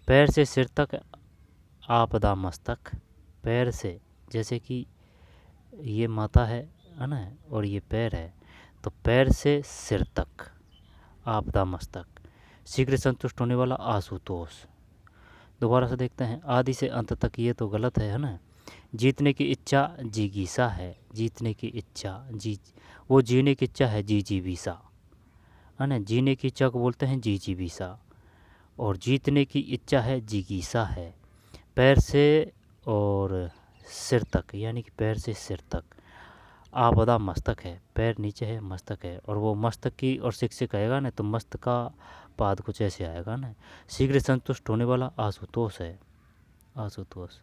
पैर से सिर तक आपदा मस्तक। पैर से, जैसे कि ये माता है ना, और ये पैर है, तो पैर से सिर तक आपदा मस्तक। शीघ्र संतुष्ट होने वाला आशुतोष। दोबारा से देखते हैं, आदि से अंत तक, ये तो गलत है ना। जीतने की इच्छा जिगीसा है, जीतने की इच्छा, वो जीने की इच्छा है जीजीविसा, है ना। जीने की इच्छा को बोलते हैं जीजीविसा, और जीतने की इच्छा है जिगीसा है। पैर से और सिर तक, यानी कि पैर से सिर तक। आपदा मस्तक है, पैर नीचे है, मस्तक है, और वो मस्तक की और सिक से कहेगा ना, तो मस्त का पाद कुछ ऐसे आएगा ना। शीघ्र संतुष्ट होने वाला आशुतोष है, आशुतोष।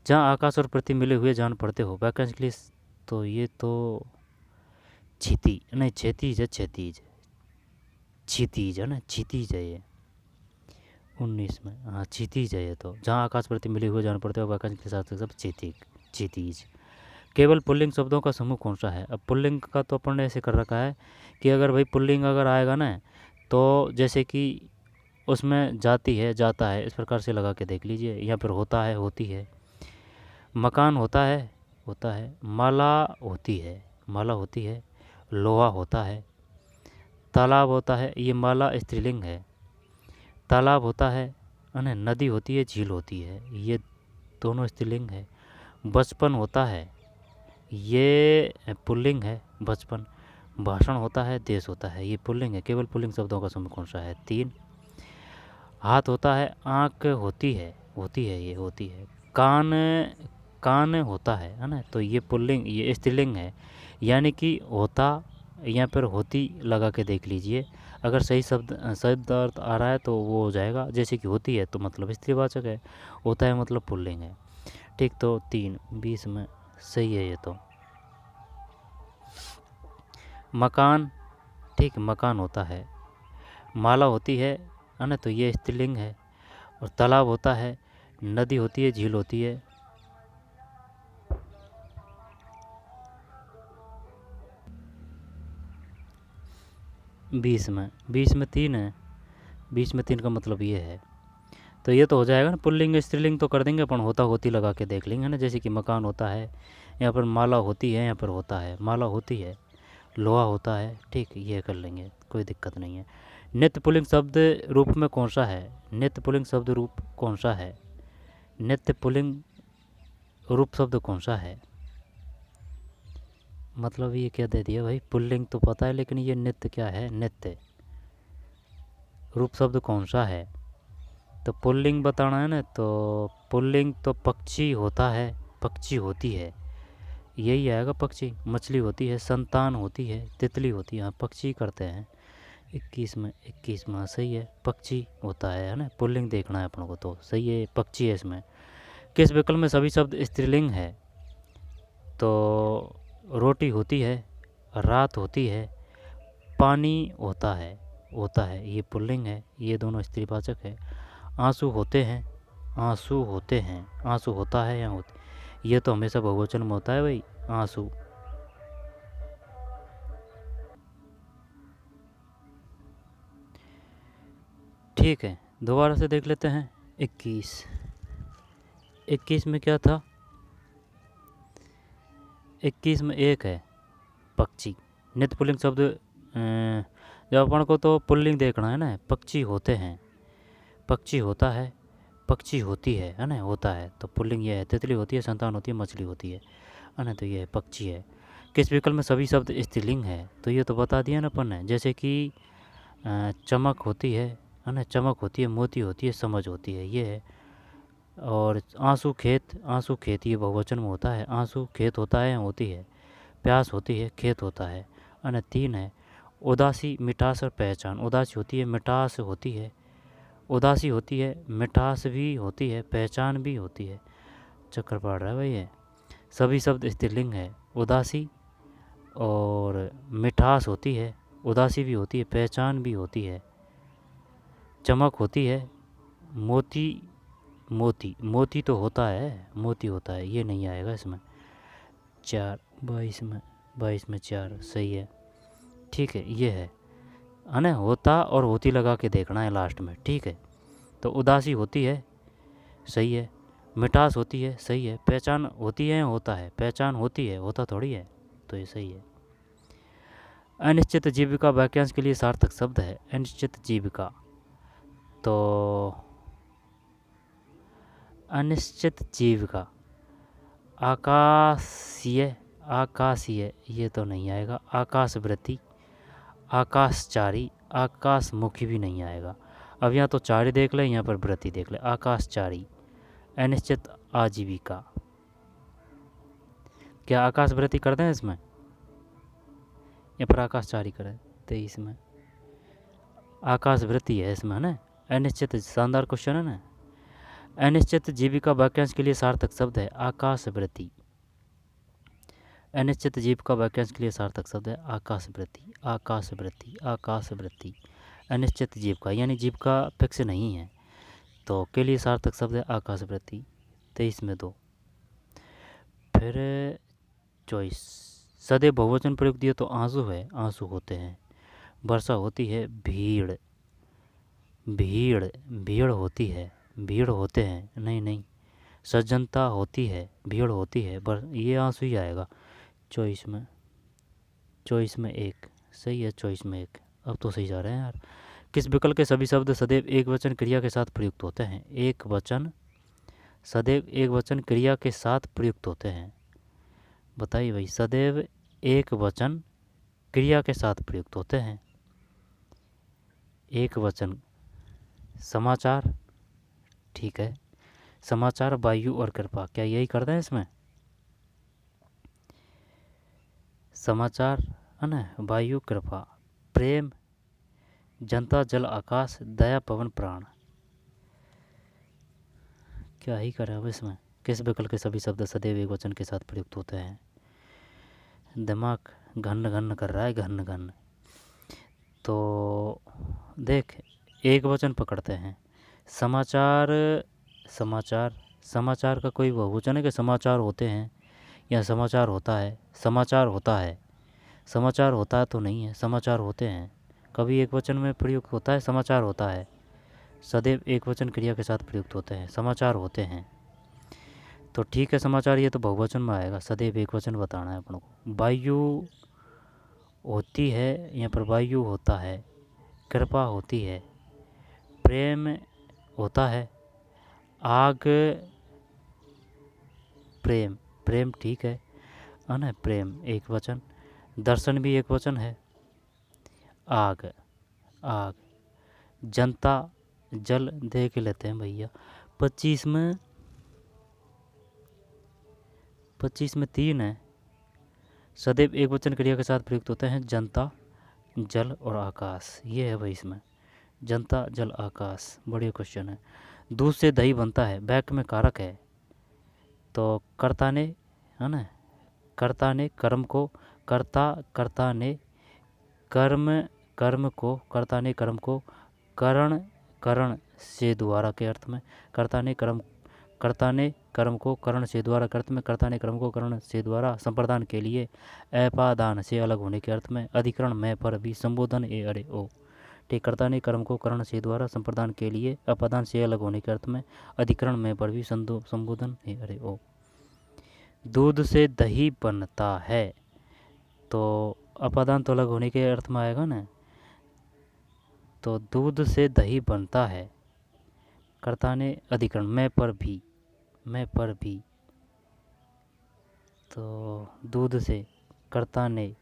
जहाँ आकाश और पृथ्वी मिले हुए जान पड़ते हो, वाक्यांश के लिए, तो ये तो क्षिति नहीं, क्षैतिज है, क्षैतिज, क्षितिज है ना, क्षितिज है ये 19 में। हाँ, क्षितिज है ये तो। जहाँ आकाश पृथ्वी मिले हुए जान पड़ते हो, वाक्यांश के साथ सब क्षितिज। केवल पुल्लिंग शब्दों का समूह कौन सा है? अब पुल्लिंग का तो अपन ने ऐसे कर रखा है कि अगर भाई पुल्लिंग अगर आएगा ना, तो जैसे कि उसमें जाती है, जाता है, इस प्रकार से लगा के देख लीजिए। यहाँ पर होता है, होती है। मकान होता है, होता है। माला होती है, माला होती है। लोहा होता है। तालाब होता है, ये माला स्त्रीलिंग है। तालाब होता है ना। नदी होती है, झील होती है, ये दोनों स्त्रीलिंग है। बचपन होता है, ये पुल्लिंग है, बचपन। भाषण होता है, देश होता है, ये पुल्लिंग है। केवल पुल्लिंग शब्दों का समूह कौन सा है? 3। हाथ होता है, आँख होती है, होती है, ये होती है। कान, कान होता है ना, तो ये पुल्लिंग, ये स्त्रीलिंग है, यानी कि होता, यहाँ पर होती लगा के देख लीजिए। अगर सही शब्द अर्थ आ रहा है तो वो हो जाएगा। जैसे कि होती है तो मतलब स्त्रीवाचक है, होता है मतलब पुल्लिंग है। ठीक, तो 3 20 में सही है ये तो। मकान, ठीक, मकान होता है। माला होती है ना, तो ये स्त्रीलिंग है। और तालाब होता है, नदी होती है, झील होती है। बीस में 3 है, 20 में 3 का मतलब ये है। तो ये तो हो जाएगा ना, पुल्लिंग स्त्रीलिंग तो कर देंगे अपन, होता होती लगा के देख लेंगे ना। जैसे कि मकान होता है, यहाँ पर माला होती है, यहाँ पर होता है, माला होती है। लोहा होता है, ठीक, ये कर लेंगे, कोई दिक्कत नहीं है। नित्य पुल्लिंग शब्द रूप में कौन सा है? नित्य पुल्लिंग शब्द रूप कौन सा है? नित्य पुल्लिंग रूप शब्द कौन सा है? मतलब ये क्या दे दिया भाई, पुल्लिंग तो पता है, लेकिन ये नित्य क्या है? नित्य रूप शब्द कौन सा है? तो पुल्लिंग बताना है ना, तो पुल्लिंग तो पक्षी होता है, पक्षी होती है, यही आएगा पक्षी। मछली होती है, संतान होती है, तितली होती है। हाँ, पक्षी करते हैं। 21 में सही है, पक्षी होता है ना। पुल्लिंग देखना है अपन को, तो सही है, पक्षी है इसमें। किस विकल्प में सभी शब्द स्त्रीलिंग है? तो रोटी होती है, रात होती है, पानी होता है, होता है, ये पुल्लिंग है, ये दोनों स्त्रीवाचक है। आंसू होते हैं, आंसू होते हैं, आंसू होता है या होते, ये तो हमेशा बहुवचन में होता है भाई, आंसू। ठीक है, दोबारा से देख लेते हैं। 21 में क्या था? 21 में 1 है, पक्षी। नित्य पुल्लिंग शब्द जब अपन को तो पुल्लिंग देखना है ना, पक्षी होते हैं, पक्षी होता है, पक्षी होती है ना, होता है, तो पुल्लिंग ये है। तितली होती है, संतान होती है, मछली होती है ना, तो ये है, पक्षी है। किस विकल्प में सभी शब्द स्त्रीलिंग है? तो ये तो बता दिया ना अपन ने। जैसे कि चमक होती है ना, चमक होती है, मोती होती है, समझ होती है, ये है और आंसू खेत ये बहुवचन में होता है। आंसू खेत होता है, होती है। प्यास होती है, खेत होता है। अन्य 3 है उदासी, मिठास और पहचान। उदासी होती है, मिठास होती है, उदासी होती है, मिठास भी होती है, पहचान भी होती है। चक्कर पड़ रहा है भाई ये। सभी शब्द स्त्रीलिंग है। उदासी और मिठास होती है, उदासी भी होती है, पहचान भी होती है। चमक होती है, मोती मोती तो होता है, मोती होता है, ये नहीं आएगा इसमें। 4 22 में 4 सही है। ठीक है, ये है ना, होता और होती लगा के देखना है लास्ट में। ठीक है, तो उदासी होती है, सही है। मिठास होती है, सही है। पहचान होती है, होता है। पहचान होती है, होता थोड़ी है, तो ये सही है। अनिश्चित जीविका वाक्यांश के लिए सार्थक शब्द है। अनिश्चित जीविका, तो अनिश्चित जीविका आकाशीय ये तो नहीं आएगा। आकाशवृत्ति, आकाशचारी, आकाशमुखी भी नहीं आएगा। अब यहाँ तो चारी देख ले, यहाँ पर वृत्ति देख ले। आकाशचारी, अनिश्चित आजीविका। क्या आकाशवृत्ति कर दें इसमें, यहाँ पर आकाशचारी करें? 23 में आकाशवृत्ति है इसमें, है ना। अनिश्चित, शानदार क्वेश्चन है ना। अनिश्चित जीविका वाक्यांश के लिए सार्थक शब्द है आकाशवृत्ति। अनिश्चित जीविका वाक्यांश के लिए सार्थक शब्द है आकाशवृत्ति, आकाशवृत्ति, आकाशवृत्ति। अनिश्चित जीविका यानी जीविका फिक्स नहीं है, तो के लिए सार्थक शब्द है आकाशवृत्ति। 23 में 2। फिर चॉइस, सदैव बहुवचन प्रयोग दिया तो आंसू है, आंसू होते हैं। वर्षा होती है, भीड़ भीड़ होती है, भीड़ होते हैं, नहीं। सज्जनता होती है, भीड़ होती है, ये आंसू ही आएगा। चॉइस में 1 सही है। चॉइस में 1, अब तो सही जा रहे हैं यार। किस विकल्प के सभी शब्द सदैव एक वचन क्रिया के साथ प्रयुक्त होते हैं? एक वचन, सदैव एक वचन क्रिया के साथ प्रयुक्त होते हैं। बताइए भाई, सदैव एक वचन क्रिया के साथ प्रयुक्त होते हैं। एक वचन, समाचार, ठीक है। समाचार, वायु और कृपा, क्या यही कर दें इसमें? समाचार है ना, वायु, कृपा, प्रेम, जनता, जल, आकाश, दया, पवन, प्राण, क्या ही करें अब इसमें? किस विकल्प के सभी शब्द सदैव एक वचन के साथ प्रयुक्त होते हैं? दिमाग घन घन कर रहा है, घन घन। तो देख, एक वचन पकड़ते हैं। समाचार का कोई बहुवचन है कि समाचार होते हैं या समाचार होता है? समाचार होता है तो नहीं है, समाचार होते हैं। कभी एक वचन में प्रयुक्त होता है, समाचार होता है। सदैव एक वचन क्रिया के साथ प्रयुक्त होते हैं, समाचार होते हैं। तो ठीक है, समाचार ये तो बहुवचन में आएगा, सदैव एक वचन बताना है अपन को। वायु होती है, यहाँ पर वायु होता है। कृपा होती है, प्रेम होता है, आग, प्रेम ठीक है ना, प्रेम एक वचन। दर्शन भी एक वचन है। आग, जनता, जल देख लेते हैं भैया। 25 में 3 है। सदैव एक वचन क्रिया के साथ प्रयुक्त होते हैं जनता, जल और आकाश, ये है भाई इसमें। जनता, जल, आकाश, बढ़िया क्वेश्चन है। दूध से दही बनता है, बैक में कारक है, तो कर्ता ने, है ना, कर्ता ने कर्म को, कर्ता ने कर्म को, कर्ता ने कर्म को करण से द्वारा के अर्थ में। कर्ता ने कर्म को करण से द्वारा के अर्थ में। कर्ता ने कर्म को करण से द्वारा संप्रदान के लिए, अपादान से अलग होने के अर्थ में। अधिकरण में पर भी संबोधन ए अरे ओ, ठीक। कर्ता ने कर्म को करण से द्वारा संप्रदान के लिए, अपादान से अलग होने के अर्थ में। अधिकरण में पर भी संबोधन ए अरे ओ। दूध से दही बनता है, तो अपादान तो अलग होने के अर्थ में आएगा ना, तो दूध से दही बनता है। कर्ता ने अधिकरण में पर भी, तो दूध से कर्ता ने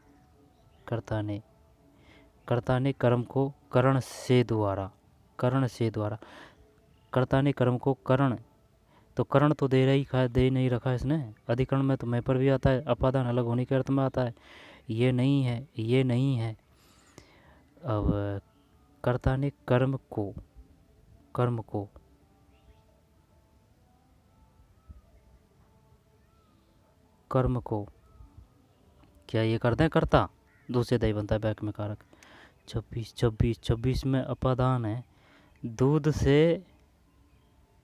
कर्म को करण से द्वारा, कर्ता ने कर्म को करण तो करण तो दे नहीं रखा है इसने। अधिकरण में तो मैं पर भी आता है, अपादान अलग होने के अर्थ में आता है। ये नहीं है, ये नहीं है। अब कर्ता ने कर्म को क्या ये कर दें कर्ता, दूसरे दही बनता है बैक में कारक। 26 में अपादान है, दूध से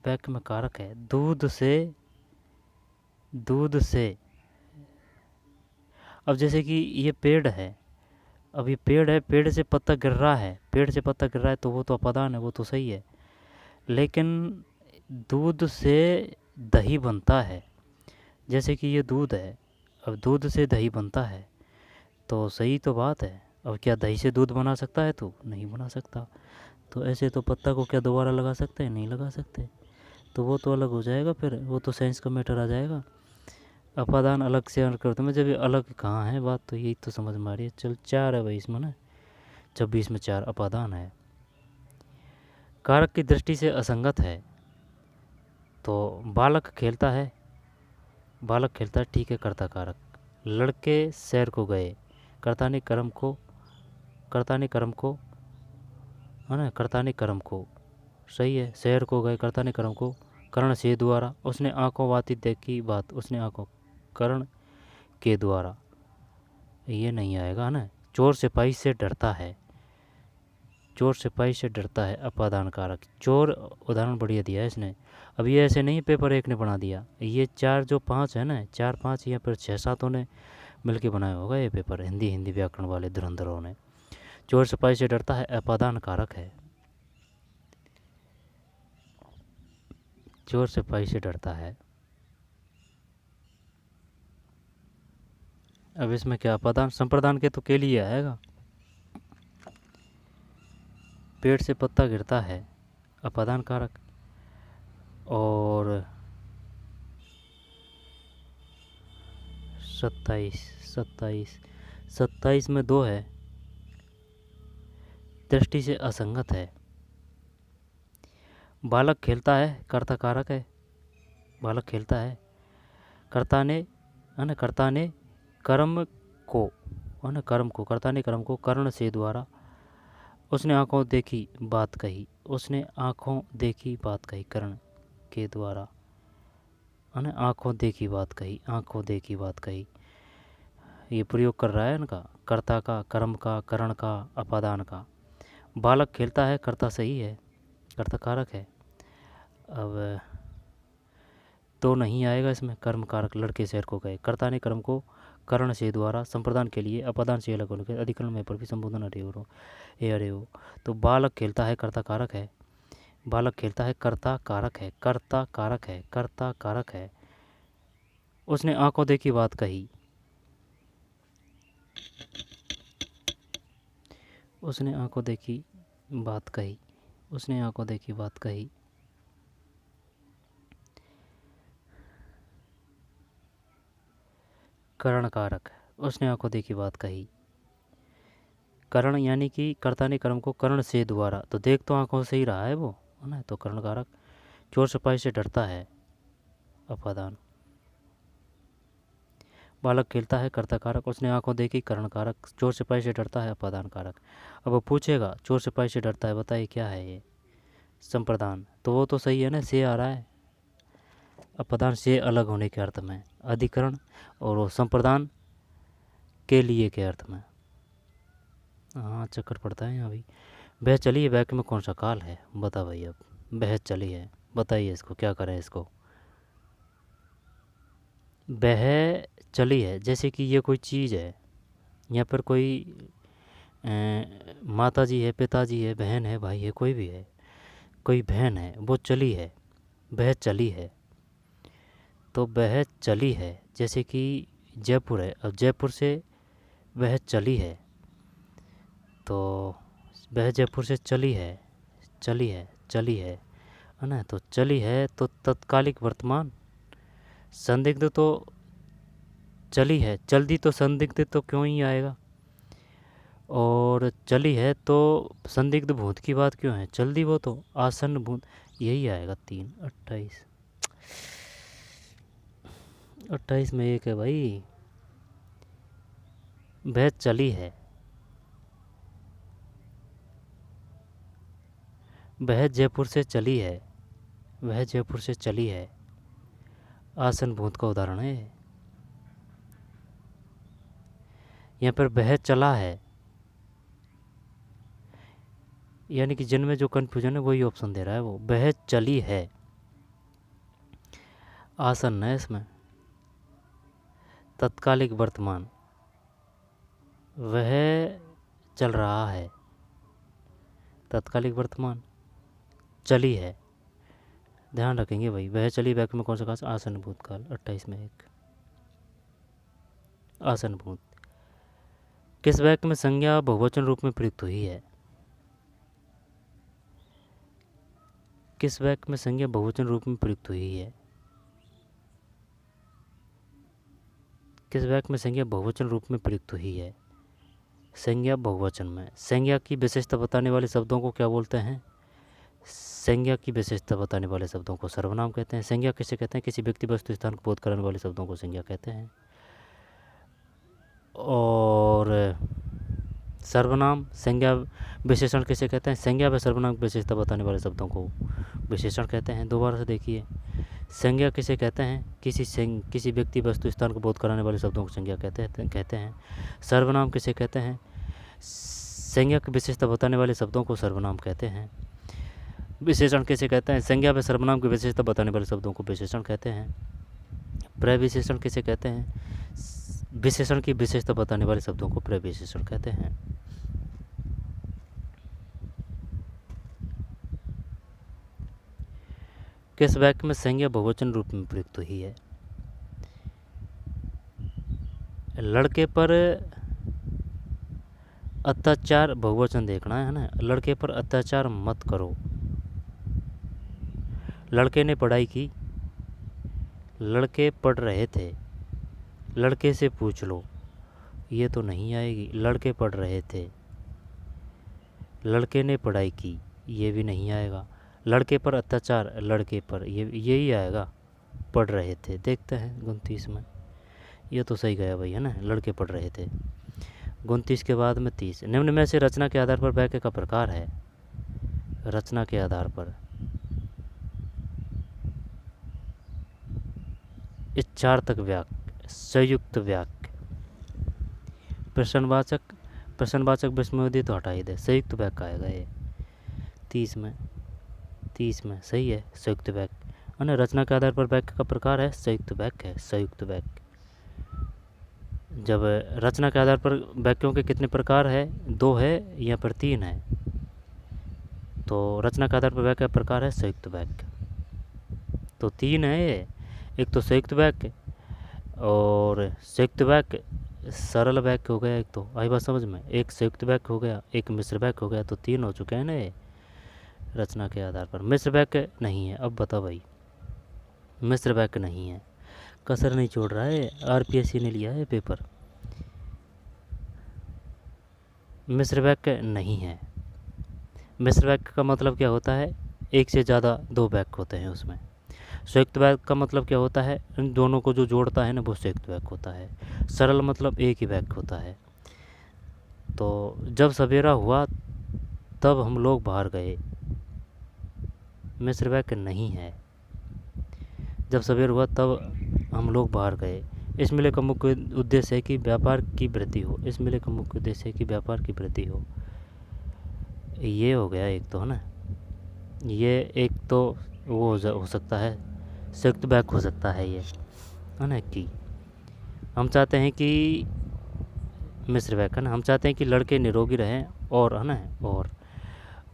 बैक में कारक है, दूध से। अब जैसे कि ये पेड़ है, अब ये पेड़ है, पेड़ से पत्ता गिर रहा है, तो वो तो अपादान है, वो तो सही है। लेकिन दूध से दही बनता है, जैसे कि ये दूध है, अब दूध से दही बनता है तो सही तो बात है। अब क्या दही से दूध बना सकता है? तो नहीं बना सकता। तो ऐसे तो पत्ता को क्या दोबारा लगा सकते हैं? नहीं लगा सकते। तो वो तो अलग हो जाएगा, फिर वो तो साइंस का मैटर आ जाएगा। अपादान अलग से अर्थ करते हैं, जब ये अलग कहाँ है बात, तो यही तो समझ में आ रही है। चल 4 है भाई इसमें ना, 26 में 4 अपादान है। कारक की दृष्टि से असंगत है। तो बालक खेलता है, ठीक है, कर्ता कारक। लड़के सैर को गए, कर्ता ने कर्म को है ना, कर्ता ने कर्म को, सही है। सैर को गए, कर्ता ने कर्म को, कर्ण से द्वारा। उसने आंखों बाती देखी बात, उसने आंखों, कर्ण के द्वारा, ये नहीं आएगा ना। चोर सिपाही से डरता है, अपादान कारक। चोर उदाहरण बढ़िया दिया है इसने। अब ये ऐसे नहीं पेपर 1 ने बना दिया, ये 4 जो 5 है ना, 4 5 या फिर 6 7 ने मिलके बनाया होगा ये पेपर, हिंदी व्याकरण वाले धुरंधरों ने। चोर सिपाही से डरता है, अपादान कारक है। चोर सिपाही से डरता है। अब इसमें क्या अपादान संप्रदान के तो के लिए आएगा। पेड़ से पत्ता गिरता है, अपादान कारक। और 27 में 2 है, दृष्टि से असंगत है। बालक खेलता है, कर्ता कारक है। बालक खेलता है, कर्ता ने है ना, कर्ता ने कर्म को, है ना, कर्ता ने कर्म को कर्ण से द्वारा। उसने आंखों देखी बात कही, कर्ण के द्वारा, है ना, आंखों देखी बात कही। ये प्रयोग कर रहा है इनका, कर्ता का, कर्म का, कर्ण का, अपादान का। बालक खेलता है, कर्ता सही है, कर्ता कारक है। अब तो नहीं आएगा इसमें, कर्म कारक। लड़के शहर को गए, कर्ता ने कर्म को कर्ण से द्वारा, संप्रदान के लिए, अपादान से अलग होने के, अधिकरण में पर भी संबोधन अरे हो। तो बालक खेलता है, कर्ता कारक है। कर्ता कारक है। उसने आंखों देखी बात कही, उसने आंखों देखी बात कही। कर्ण कारक, उसने आंखों देखी बात कही। कर्ण यानी कि कर्ता ने कर्म को कर्ण से द्वारा, तो देख तो आंखों से ही रहा है वो, है ना, तो कर्ण कारक। चोर सिपाही से डरता है, अपादान। बालक खेलता है, कर्ता कारक। उसने आंखों देखी, कर्ण कारक। चोर सिपाही से डरता है, अपादान कारक। अब वो पूछेगा चोर सिपाही से डरता है, बताइए क्या है ये, संप्रदान। तो वो तो सही है ना, से आ रहा है, अपादान से अलग होने के अर्थ में, अधिकरण। और वो संप्रदान के लिए के अर्थ में। हाँ, चक्कर पड़ता है यहाँ भी। बहस चली है, बैक में कौन सा काल है, बता भाई। अब बहस चली है, बताइए इसको क्या करें। इसको बह चली है, जैसे कि ये कोई चीज़ है, या फिर कोई माता जी है, पिताजी है, बहन है, भाई है, कोई भी है, कोई बहन है, वो चली है, बह चली है। तो बह चली है, जैसे कि जयपुर है, अब जयपुर से वह चली है, तो वह जयपुर से चली है ना। तो चली है तो तत्कालिक वर्तमान, संदिग्ध तो चली है, जल्दी तो संदिग्ध तो क्यों ही आएगा। और चली है तो संदिग्ध भूत की बात क्यों है, जल्दी वो तो आसन्न भूत, यही आएगा 3 28। 28 में 1 है भाई। वह चली है, वह जयपुर से चली है, वह जयपुर से चली है, आसन भूत का उदाहरण है। यहाँ पर वह चला है, यानी कि जिनमें जो कन्फ्यूजन है वही ऑप्शन दे रहा है वो। वह चली है आसन है इसमें। तत्कालिक वर्तमान, वह चल रहा है, तत्कालिक वर्तमान, चली है। ध्यान रखेंगे भाई, वह चली वाक्य में कौन सा खास? आसन भूतकाल। 28 में 1 आसन भूत। किस वाक्य में संज्ञा बहुवचन रूप में प्रयुक्त हुई है? किस वाक्य में संज्ञा बहुवचन रूप में प्रयुक्त हुई है? किस वाक्य में संज्ञा बहुवचन रूप में प्रयुक्त हुई है? संज्ञा बहुवचन में। संज्ञा की विशेषता बताने वाले शब्दों को क्या बोलते हैं? संज्ञा की विशेषता बताने वाले शब्दों को सर्वनाम कहते हैं। संज्ञा किसे कहते हैं? किसी व्यक्ति वस्तु स्थान को बोध कराने वाले शब्दों को संज्ञा कहते हैं। और सर्वनाम संज्ञा विशेषण किसे कहते हैं? संज्ञा व सर्वनाम विशेषता बताने वाले शब्दों को विशेषण कहते हैं। दोबारा से देखिए, संज्ञा किसे कहते हैं? किसी व्यक्ति वस्तु स्थान को बोध कराने वाले शब्दों को संज्ञा कहते हैं। सर्वनाम किसे कहते हैं? संज्ञा की विशेषता बताने वाले शब्दों को सर्वनाम कहते हैं। विशेषण किसे कहते हैं? संज्ञा व सर्वनाम की विशेषता बताने वाले शब्दों को विशेषण कहते हैं। प्रविशेषण किसे कहते हैं? विशेषण की विशेषता बताने वाले शब्दों को प्रविशेषण कहते हैं। किस वाक्य में संज्ञा बहुवचन रूप में प्रयुक्त हुई है? लड़के पर अत्याचार बहुवचन देखना है ना। लड़के पर अत्याचार मत करो। लड़के ने पढ़ाई की, लड़के पढ़ रहे थे, लड़के से पूछ लो, ये तो नहीं आएगी। लड़के पढ़ रहे थे, लड़के ने पढ़ाई की, ये भी नहीं आएगा। लड़के पर अत्याचार, लड़के पर, यही आएगा। पढ़ रहे थे। देखते हैं 29 में, ये तो सही गया भाई है ना, लड़के पढ़ रहे थे। 29 के बाद में 30। निम्न में से रचना के आधार पर वाक्य का प्रकार है। रचना के आधार पर इच्छार्थक वाक्य, संयुक्त वाक्य, प्रश्नवाचक विस्मयोदित तो हटा ही दे, संयुक्त वाक्य आएगा ये 30 में सही है। संयुक्त वाक्य है। रचना के आधार पर वाक्य का प्रकार है संयुक्त वाक्य है। संयुक्त वाक्य, जब रचना के आधार पर वाक्यों के कितने प्रकार है? 2 है, यहाँ पर 3 है। तो रचना के आधार पर वाक्य का प्रकार है संयुक्त वाक्य। तो 3 है ये। एक तो संयुक्त वाक्य, और संयुक्त वाक्य सरल वाक्य हो गया एक, तो आई बात समझ में। एक संयुक्त वाक्य हो गया, एक मिश्र वाक्य हो गया, तो 3 हो चुके हैं ना ये रचना के आधार पर। मिश्र वाक्य नहीं है। अब बताओ भाई, मिश्र वाक्य नहीं है, कसर नहीं छोड़ रहा है, आरपीएससी ने लिया है पेपर। मिश्र वाक्य नहीं है। मिश्र वाक्य का मतलब क्या होता है? एक से ज़्यादा 2 वाक्य होते हैं उसमें। संयुक्त वाक्य का मतलब क्या होता है? इन दोनों को जो जोड़ता है ना, वो संयुक्त वाक्य होता है। सरल मतलब एक ही वाक्य होता है। तो जब सवेरा हुआ तब हम लोग बाहर गए, मिश्र वाक्य नहीं है। जब सवेरा हुआ तब हम लोग बाहर गए। इस मेले का मुख्य उद्देश्य है कि व्यापार की वृद्धि हो। इस मेले का मुख्य उद्देश्य है कि व्यापार की वृद्धि हो। ये हो गया एक तो, है ना। ये एक तो वो हो सकता है, संयुक्त वाक्य हो सकता है ये, है ना। कि हम चाहते हैं कि मिश्र वाक्य, है ना, हम चाहते हैं कि लड़के निरोगी रहें, और है ना, और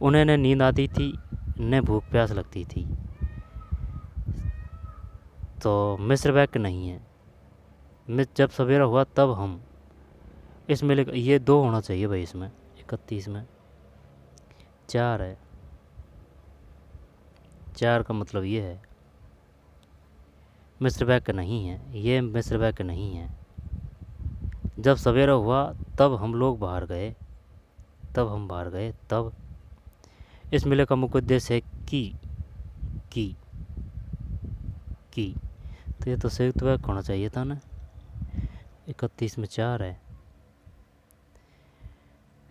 उन्हें न नींद आती थी न भूख प्यास लगती थी। तो मिश्र वाक्य नहीं है। जब सवेरा हुआ तब हम, इस मेले का ये 2 होना चाहिए भाई इसमें। 31 में 4 है। 4 का मतलब ये है मिश्र वाक्य नहीं है, ये मिश्र वाक्य नहीं है। जब सवेरा हुआ तब हम लोग बाहर गए, तब हम बाहर गए, तब। इस मेले का मुख्य उद्देश्य है कि तो ये तो संयुक्त वाक्य होना चाहिए था ना। 31 में 4 है।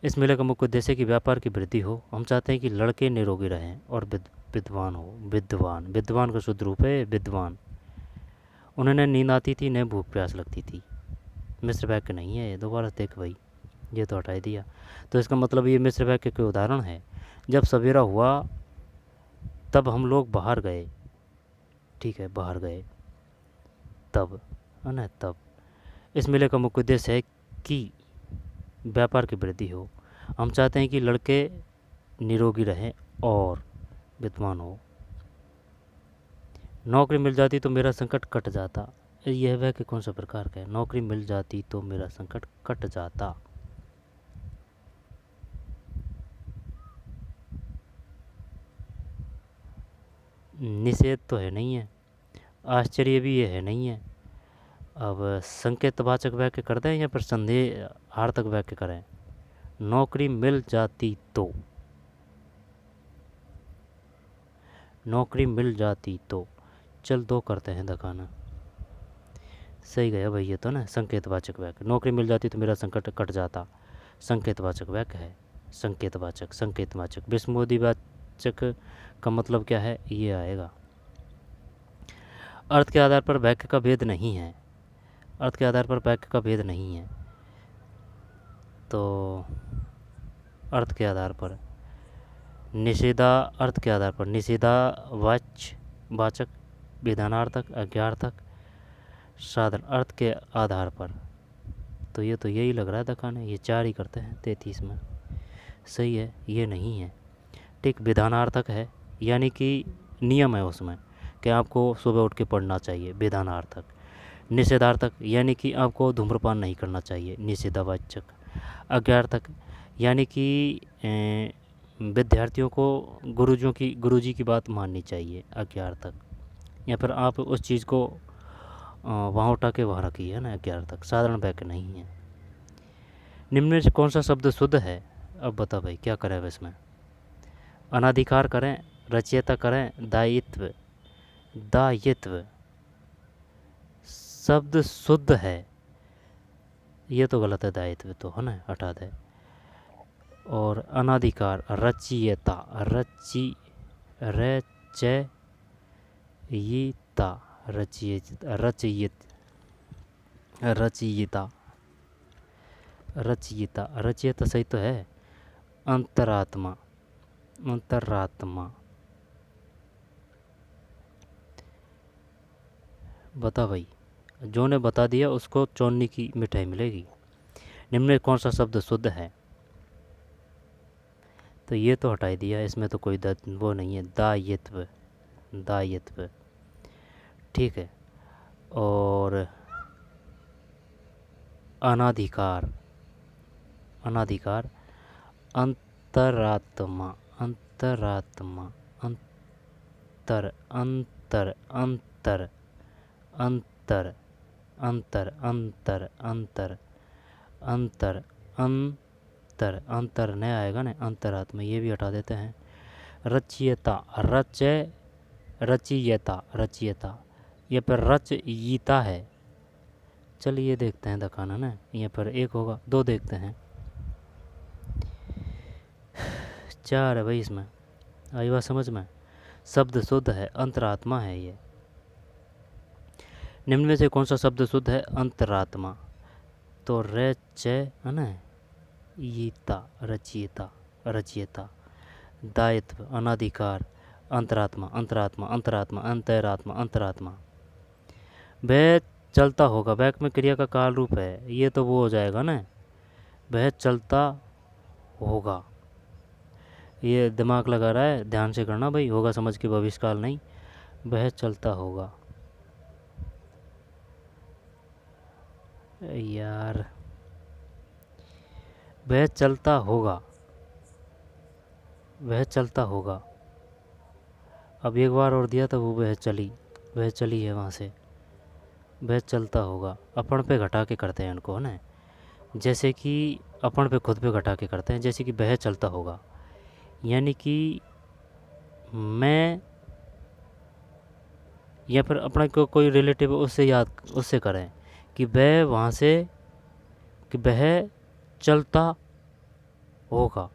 इस मेले का मुख्य उद्देश्य है कि व्यापार की वृद्धि हो। हम चाहते हैं कि लड़के निरोगी रहें और विद्वान हो। विद्वान, विद्वान का शुद्ध रूप है विद्वान। उन्हें न नींद आती थी न भूख प्यास लगती थी। मिश्र वाक्य नहीं है ये, दोबारा देख भाई, ये तो हटा दिया। तो इसका मतलब ये मिश्र वाक्य के उदाहरण है। जब सवेरा हुआ तब हम लोग बाहर गए। ठीक है, बाहर गए तब, है ना, तब। इस मेले का मुख्य उद्देश्य है कि व्यापार की वृद्धि हो। हम चाहते हैं कि लड़के निरोगी रहें और विद्वान हो। नौकरी मिल जाती तो मेरा संकट कट जाता। यह वाक्य कौन सा प्रकार का है? नौकरी मिल जाती तो मेरा संकट कट जाता। निषेध तो है नहीं है, आश्चर्य भी ये है नहीं है। अब संकेतवाचक वाक्य कर दें या फिर संदेहार्थक वाक्य करें? नौकरी मिल जाती तो, नौकरी मिल जाती तो, चल 2 करते हैं दिखाना। सही गया भाई ये तो ना, संकेतवाचक वाक्य। नौकरी मिल जाती तो मेरा संकट कट जाता, संकेतवाचक वाक्य है। संकेतवाचक, संकेतवाचक। विस्मोदिवाचक का मतलब क्या है, ये आएगा। अर्थ के आधार पर वाक्य का भेद नहीं है। अर्थ के आधार पर वाक्य का भेद नहीं है। तो अर्थ के आधार पर, निषेधा अर्थ के आधार पर, निषेधावाचक, विधानार्थक, आज्ञार्थक, साधन अर्थ के आधार पर। तो ये तो यही लग रहा है दिखाने, ये 4 ही करते हैं 33 में। सही है, ये नहीं है। ठीक, विधानार्थक है, यानी कि नियम है उसमें कि आपको सुबह उठ के पढ़ना चाहिए, विधानार्थक। निषेधार्थक, यानी कि आपको धूम्रपान नहीं करना चाहिए, निषेधावाचक। आज्ञार्थक, यानी कि विद्यार्थियों को गुरुजी की बात माननी चाहिए, आज्ञार्थक। या फिर आप उस चीज़ को वहाँ उठा के वहाँ रखी है ना, आज्ञार्थक। साधारण वाक्य नहीं है। निम्न में से कौन सा शब्द शुद्ध है? अब बता भाई, क्या करें अब इसमें? अनाधिकार करें, रचयिता करें, दायित्व? दायित्व शब्द शुद्ध है, ये तो गलत है, दायित्व तो है ना, हटा दे। और अनाधिकार, रचयिता, रचयिता, रचयिता सही तो है। अंतरात्मा, अंतरात्मा। बता भाई, जो ने बता दिया उसको चौन्नी की मिठाई मिलेगी। निम्न में कौन सा शब्द शुद्ध है? तो ये तो हटाई दिया, इसमें तो कोई वो नहीं है। दायित्व, दायित्व। ठीक है। और अनाधिकार, अनाधिकार। अंतरात्मा, अंतरात्मा, अंतर, अंतर, अंतर, अंतर, अंतर, अंतर, अंतर, अंतर, अंतर, अंतर नहीं आएगा ना, अंतरात्मा, ये भी हटा देते हैं। रचयिता, रचयिता, रचयिता, ये पर रचयिता है। चलिए देखते हैं दिखाना ना, यहाँ पर 1 होगा, 2 देखते हैं। 4 है भाई इसमें, आई बात समझ में? शब्द शुद्ध है, अंतरात्मा है ये। निम्न में से कौन सा शब्द शुद्ध है? अंतरात्मा। तो है ना, यीता, रचयिता, रचयिता। दायित्व, अनाधिकार, अंतरात्मा, अंतरात्मा, अंतरात्मा, अंतरात्मा, अंतरात्मा। वह चलता होगा, वैक में क्रिया का काल रूप है, ये तो वो हो जाएगा ना, वह चलता होगा। ये दिमाग लगा रहा है, ध्यान से करना भाई, होगा समझ के भविष्य काल नहीं। वह चलता होगा, यार, वह चलता होगा, वह चलता होगा। अब एक बार और दिया था वो, वह चली है वहाँ से, वह चलता होगा। अपन पे घटा के करते हैं इनको, है ना, जैसे कि अपन पे खुद पे घटा के करते हैं। जैसे कि वह चलता होगा, यानी कि मैं या फिर अपना कोई रिलेटिव उससे करें कि वह वहाँ से, कि वह चलता होगा,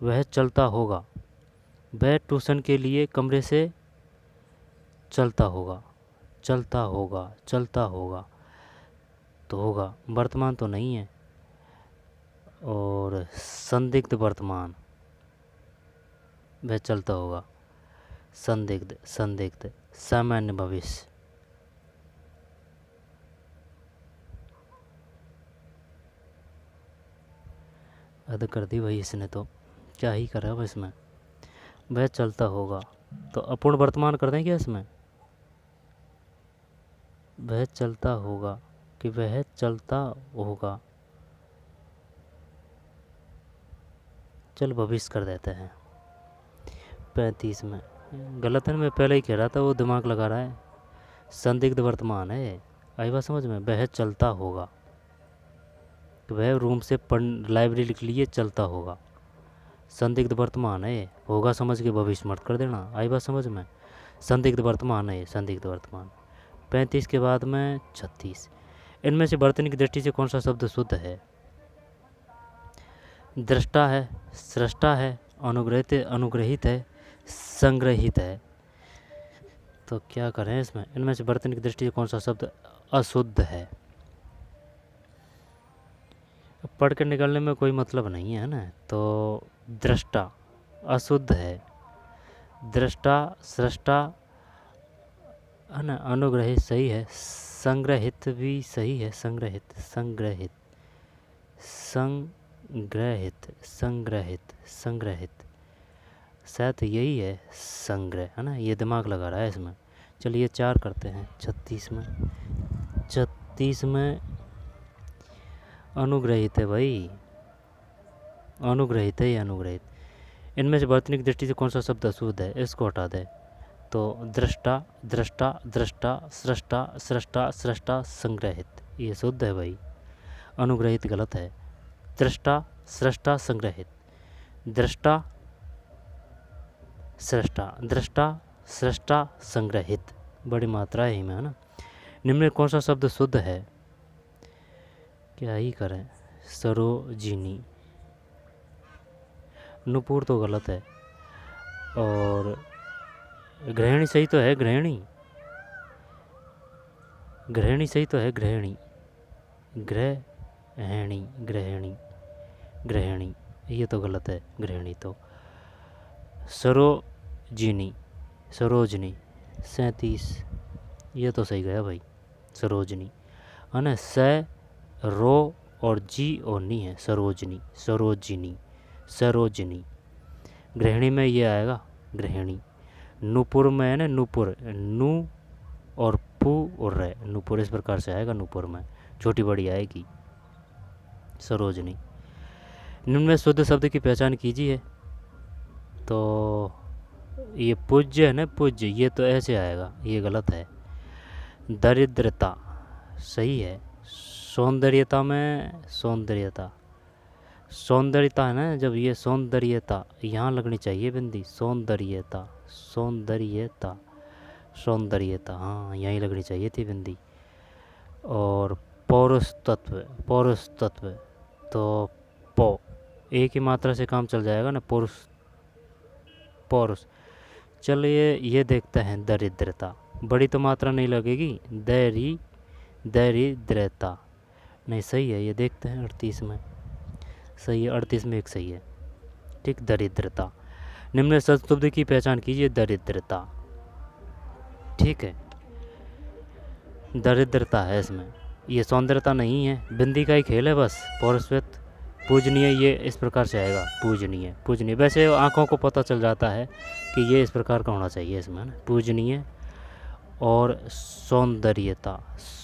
वह चलता होगा, वह ट्यूशन के लिए कमरे से चलता होगा, चलता होगा, चलता होगा, तो होगा वर्तमान तो नहीं है। और संदिग्ध वर्तमान, वह चलता होगा, संदिग्ध, संदिग्ध, सामान्य भविष्य, हद कर दी भाई इसने, तो क्या ही करा है इसमें। वह चलता होगा तो अपूर्ण वर्तमान कर दें क्या इसमें, वह चलता होगा कि वह चलता होगा, चल भविष्य कर देते हैं। 35 में गलत है, मैं पहले ही कह रहा था, वो दिमाग लगा रहा है। संदिग्ध वर्तमान है, आई बात समझ में। वह चलता होगा, वह रूम से लाइब्रेरी के लिए चलता होगा, संदिग्ध वर्तमान है, होगा समझ के भविष्य मत कर देना, आई बात समझ में। संदिग्ध वर्तमान है, संदिग्ध वर्तमान। 35 के बाद में 36, इनमें से वर्तनी की दृष्टि से कौन सा शब्द शुद्ध है? दृष्टा है, सृष्टा है, अनुग्रहित है, संग्रहित है। तो क्या करें इसमें, इनमें से वर्तनी की दृष्टि से कौन सा शब्द अशुद्ध है? पढ़ के निकलने में कोई मतलब नहीं है ना। तो दृष्टा अशुद्ध है, दृष्टा, सृष्टा है ना, अनुग्रहित सही है, संग्रहित भी सही है, संग्रहित, संग्रहित, संग्रहित, संग्रहित, संग्रहित, शायद यही है संग्रह, है ना। ये दिमाग लगा रहा है इसमें। चलिए 4 करते हैं। 36 में, 36 में अनुग्रहित है भाई, अनुग्रहित है ये, अनुग्रहित। इनमें से वर्तनी की दृष्टि से कौन सा शब्द अशुद्ध है, इसको हटा दे। तो दृष्टा, दृष्टा, दृष्टा, सृष्टा, सृष्टा, सृष्टा, संग्रहित, ये शुद्ध है भाई, अनुग्रहित गलत है। दृष्टा, सृष्टा, संग्रहित, दृष्टा, सृष्टा, दृष्टा, सृष्टा, संग्रहित, बड़ी मात्रा है ही में, है ना। निम्न में कौन सा शब्द शुद्ध है? क्या ही करें, सरोजिनी, नुपुर तो गलत है, और गृहिणी सही तो है, गृहिणी, गृहिणी सही तो है, गृहिणी, गृहिणी, गृहिणी, गृहिणी, ये तो गलत है, गृहिणी तो। सरोजिनी, सरोजनी, 37, ये तो सही गया भाई, सरोजनी, है ना। स, रो और जी और नी है, सरोजनी, सरोजिनी, सरोजनी। गृहिणी में ये आएगा, गृहिणी। नूपुर में है ना, नूपुर, नू और पू और रे, नूपुर इस प्रकार से आएगा, नूपुर में छोटी बड़ी आएगी, सरोजनी। निम्न में शुद्ध शब्द की पहचान कीजिए। तो ये पूज्य है ना, पूज्य, ये तो ऐसे आएगा, ये गलत है। दरिद्रता सही है। सौंदर्यता में, सौंदर्यता, सौंदर्यता है ना, जब ये सौंदर्यता यहाँ लगनी चाहिए बिंदी, सौंदर्यता, सौंदर्यता, सौंदर्यता, हाँ यहीं लगनी चाहिए थी बिंदी। और पौरुष तत्व, पौरुष तत्व, तो पौ, एक ही मात्रा से काम चल जाएगा ना, पौरुष, पौरुष। चलिए ये देखते हैं, दरिद्रता, बड़ी तो मात्रा नहीं लगेगी, दरिद्रता नहीं, सही है, ये देखते हैं 38 में, सही है, 38 में एक सही है, ठीक। दरिद्रता, निम्न शब्द की पहचान कीजिए, दरिद्रता, ठीक है, दरिद्रता है इसमें, ये सौंदर्यता नहीं है, बिंदी का ही खेल है बस। पौरुषवत, पूजनीय, ये इस प्रकार से आएगा, पूजनीय, पूजनीय। वैसे आँखों को पता चल जाता है कि ये इस प्रकार का होना चाहिए इसमें ना, पूजनीय। और सौंदर्यता,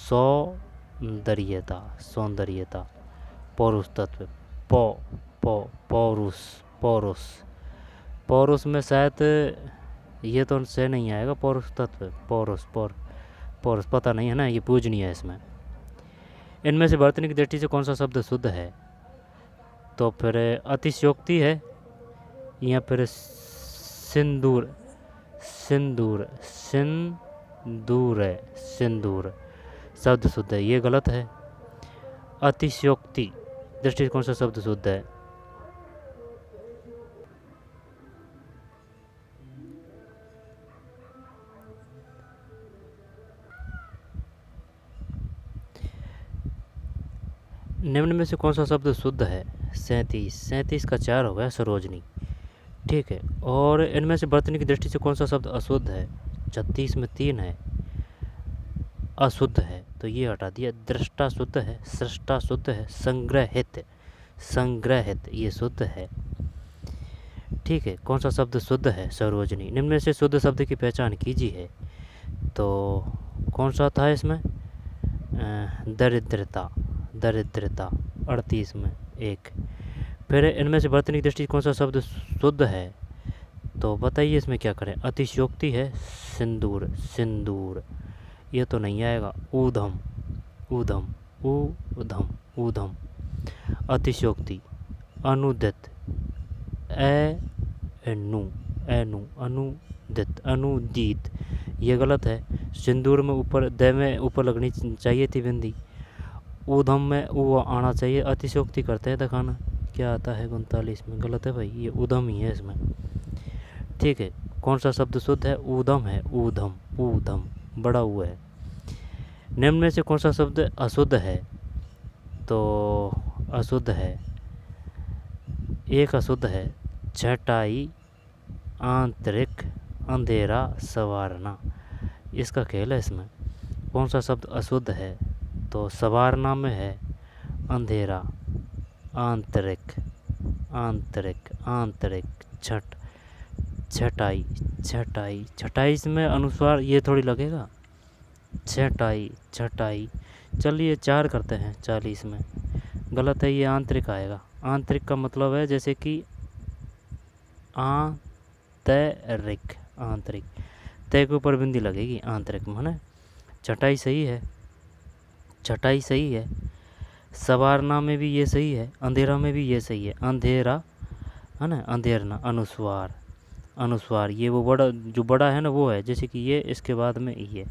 सौंदर्यता, सौंदर्यता, पौरुष तत्व, पौ, पौ, पौरुष, पौरुष, पौरुष में शायद ये तो से नहीं आएगा, पौरुष तत्व, पौरुष, पौरुष पता नहीं है ना, ये पूजनीय है इसमें। इनमें से वर्तनी की दृष्टि से कौन सा शब्द शुद्ध है? तो फिर अतिशयोक्ति है, या फिर सिंदूर, सिंदूर, दूर है, सिंदूर। शब्द शुद्ध है, ये गलत है। अतिशयोक्ति दृष्टि से कौन सा शब्द शुद्ध है? निम्न में से कौन सा शब्द शुद्ध है? 37 का 4 हो गया सरोजनी, ठीक है। और इनमें से बर्तनी की दृष्टि से कौन सा शब्द अशुद्ध है? 36 में 3 है, अशुद्ध है, तो ये हटा दिया। दृष्टा शुद्ध है, सृष्टा शुद्ध है, संग्रहित, संग्रहित ये शुद्ध है, ठीक है। कौन सा शब्द शुद्ध है? सरोजनी। निम्न में से शुद्ध शब्द की पहचान कीजिए, तो कौन सा था इसमें? दरिद्रता, दरिद्रता 38 में 1। फिर इनमें से बर्तनी की दृष्टि से कौन सा शब्द शुद्ध है? तो बताइए इसमें क्या करें? अतिशयोक्ति है, सिंदूर, सिंदूर ये तो नहीं आएगा। ऊधम, ऊधम, ऊधम, ऊधम। अतिशयोक्ति। अनुदित, एनु, एनु, अनुदित, अनुदीत ये गलत है। सिंदूर में ऊपर द में ऊपर लगनी चाहिए थी बिंदी, ऊधम में वो आना चाहिए। अतिशयोक्ति करते हैं दिखाना क्या आता है 39 में, गलत है भाई, ये ऊधम ही है इसमें, ठीक है। कौन सा शब्द शुद्ध है? ऊधम है, ऊधम, ऊधम बड़ा हुआ है। निम्न में से कौन सा शब्द अशुद्ध है? तो अशुद्ध है, एक अशुद्ध है, छटाई, आंतरिक, अंधेरा, संवारना, इसका खेल है इसमें। कौन सा शब्द अशुद्ध है? तो संवारना में है अंधेरा, आंतरिक, आंतरिक, आंतरिक, छट, छटाई, छटाई, छटाई इसमें अनुस्वार ये थोड़ी लगेगा, छटाई, छटाई। चलिए 4 करते हैं 40 में, गलत है, ये आंतरिक आएगा। आंतरिक का मतलब है जैसे कि आंतरिक, आंतरिक, तय के ऊपर बिंदी लगेगी आंतरिक में, है। छटाई सही है, छटाई सही है। संवारना में भी ये सही है, अंधेरा में भी ये सही है। अंधेरा है ना, अंधेरना, अनुस्वार, अनुस्वार ये वो बड़ा जो बड़ा है ना वो है, जैसे कि ये इसके बाद में ये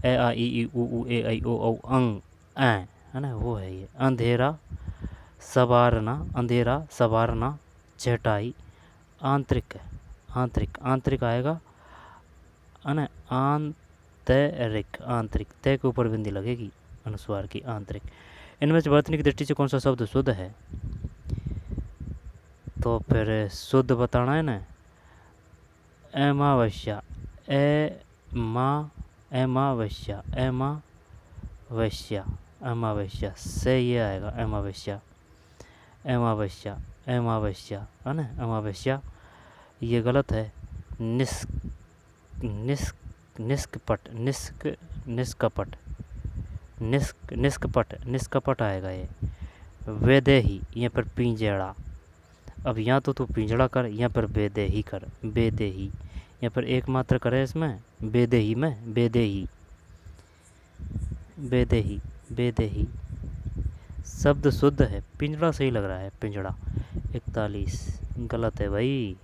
ए आ ई उ ए आई ओ औ अंग ऐ, है ना, वो है ये। अंधेरा, संवारना, अंधेरा, संवारना, छटाई, आंतरिक, आंतरिक, आंतरिक आएगा, है ना, आंतरिक, आंतरिक, तय के ऊपर बिंदी लगेगी अनुस्वार की, आंतरिक। इनमें से बर्तनी की दृष्टि से कौन सा शब्द शुद्ध है? तो फिर शुद्ध बताना है ना। अमावस्या, अमावस्या, अमावस्या, अमावस्या से ये आएगा, अमावस्या, अमावस्या, अमावस्या, है ना, अमावस्या ये गलत है। निष्कपट, निष्कपट, निष्कपट, निष्कपट आएगा ये। वेदेही, यहाँ पर पिंजड़ा, अब यहाँ तो तू पिंजड़ा कर, यहाँ पर बेदेही कर, बेदेही, यहाँ पर एक मात्र करे इसमें, बेदेही में, बेदेही, बेदेही, बेदेही शब्द शुद्ध है। पिंजड़ा सही लग रहा है, पिंजड़ा। 41 गलत है भाई।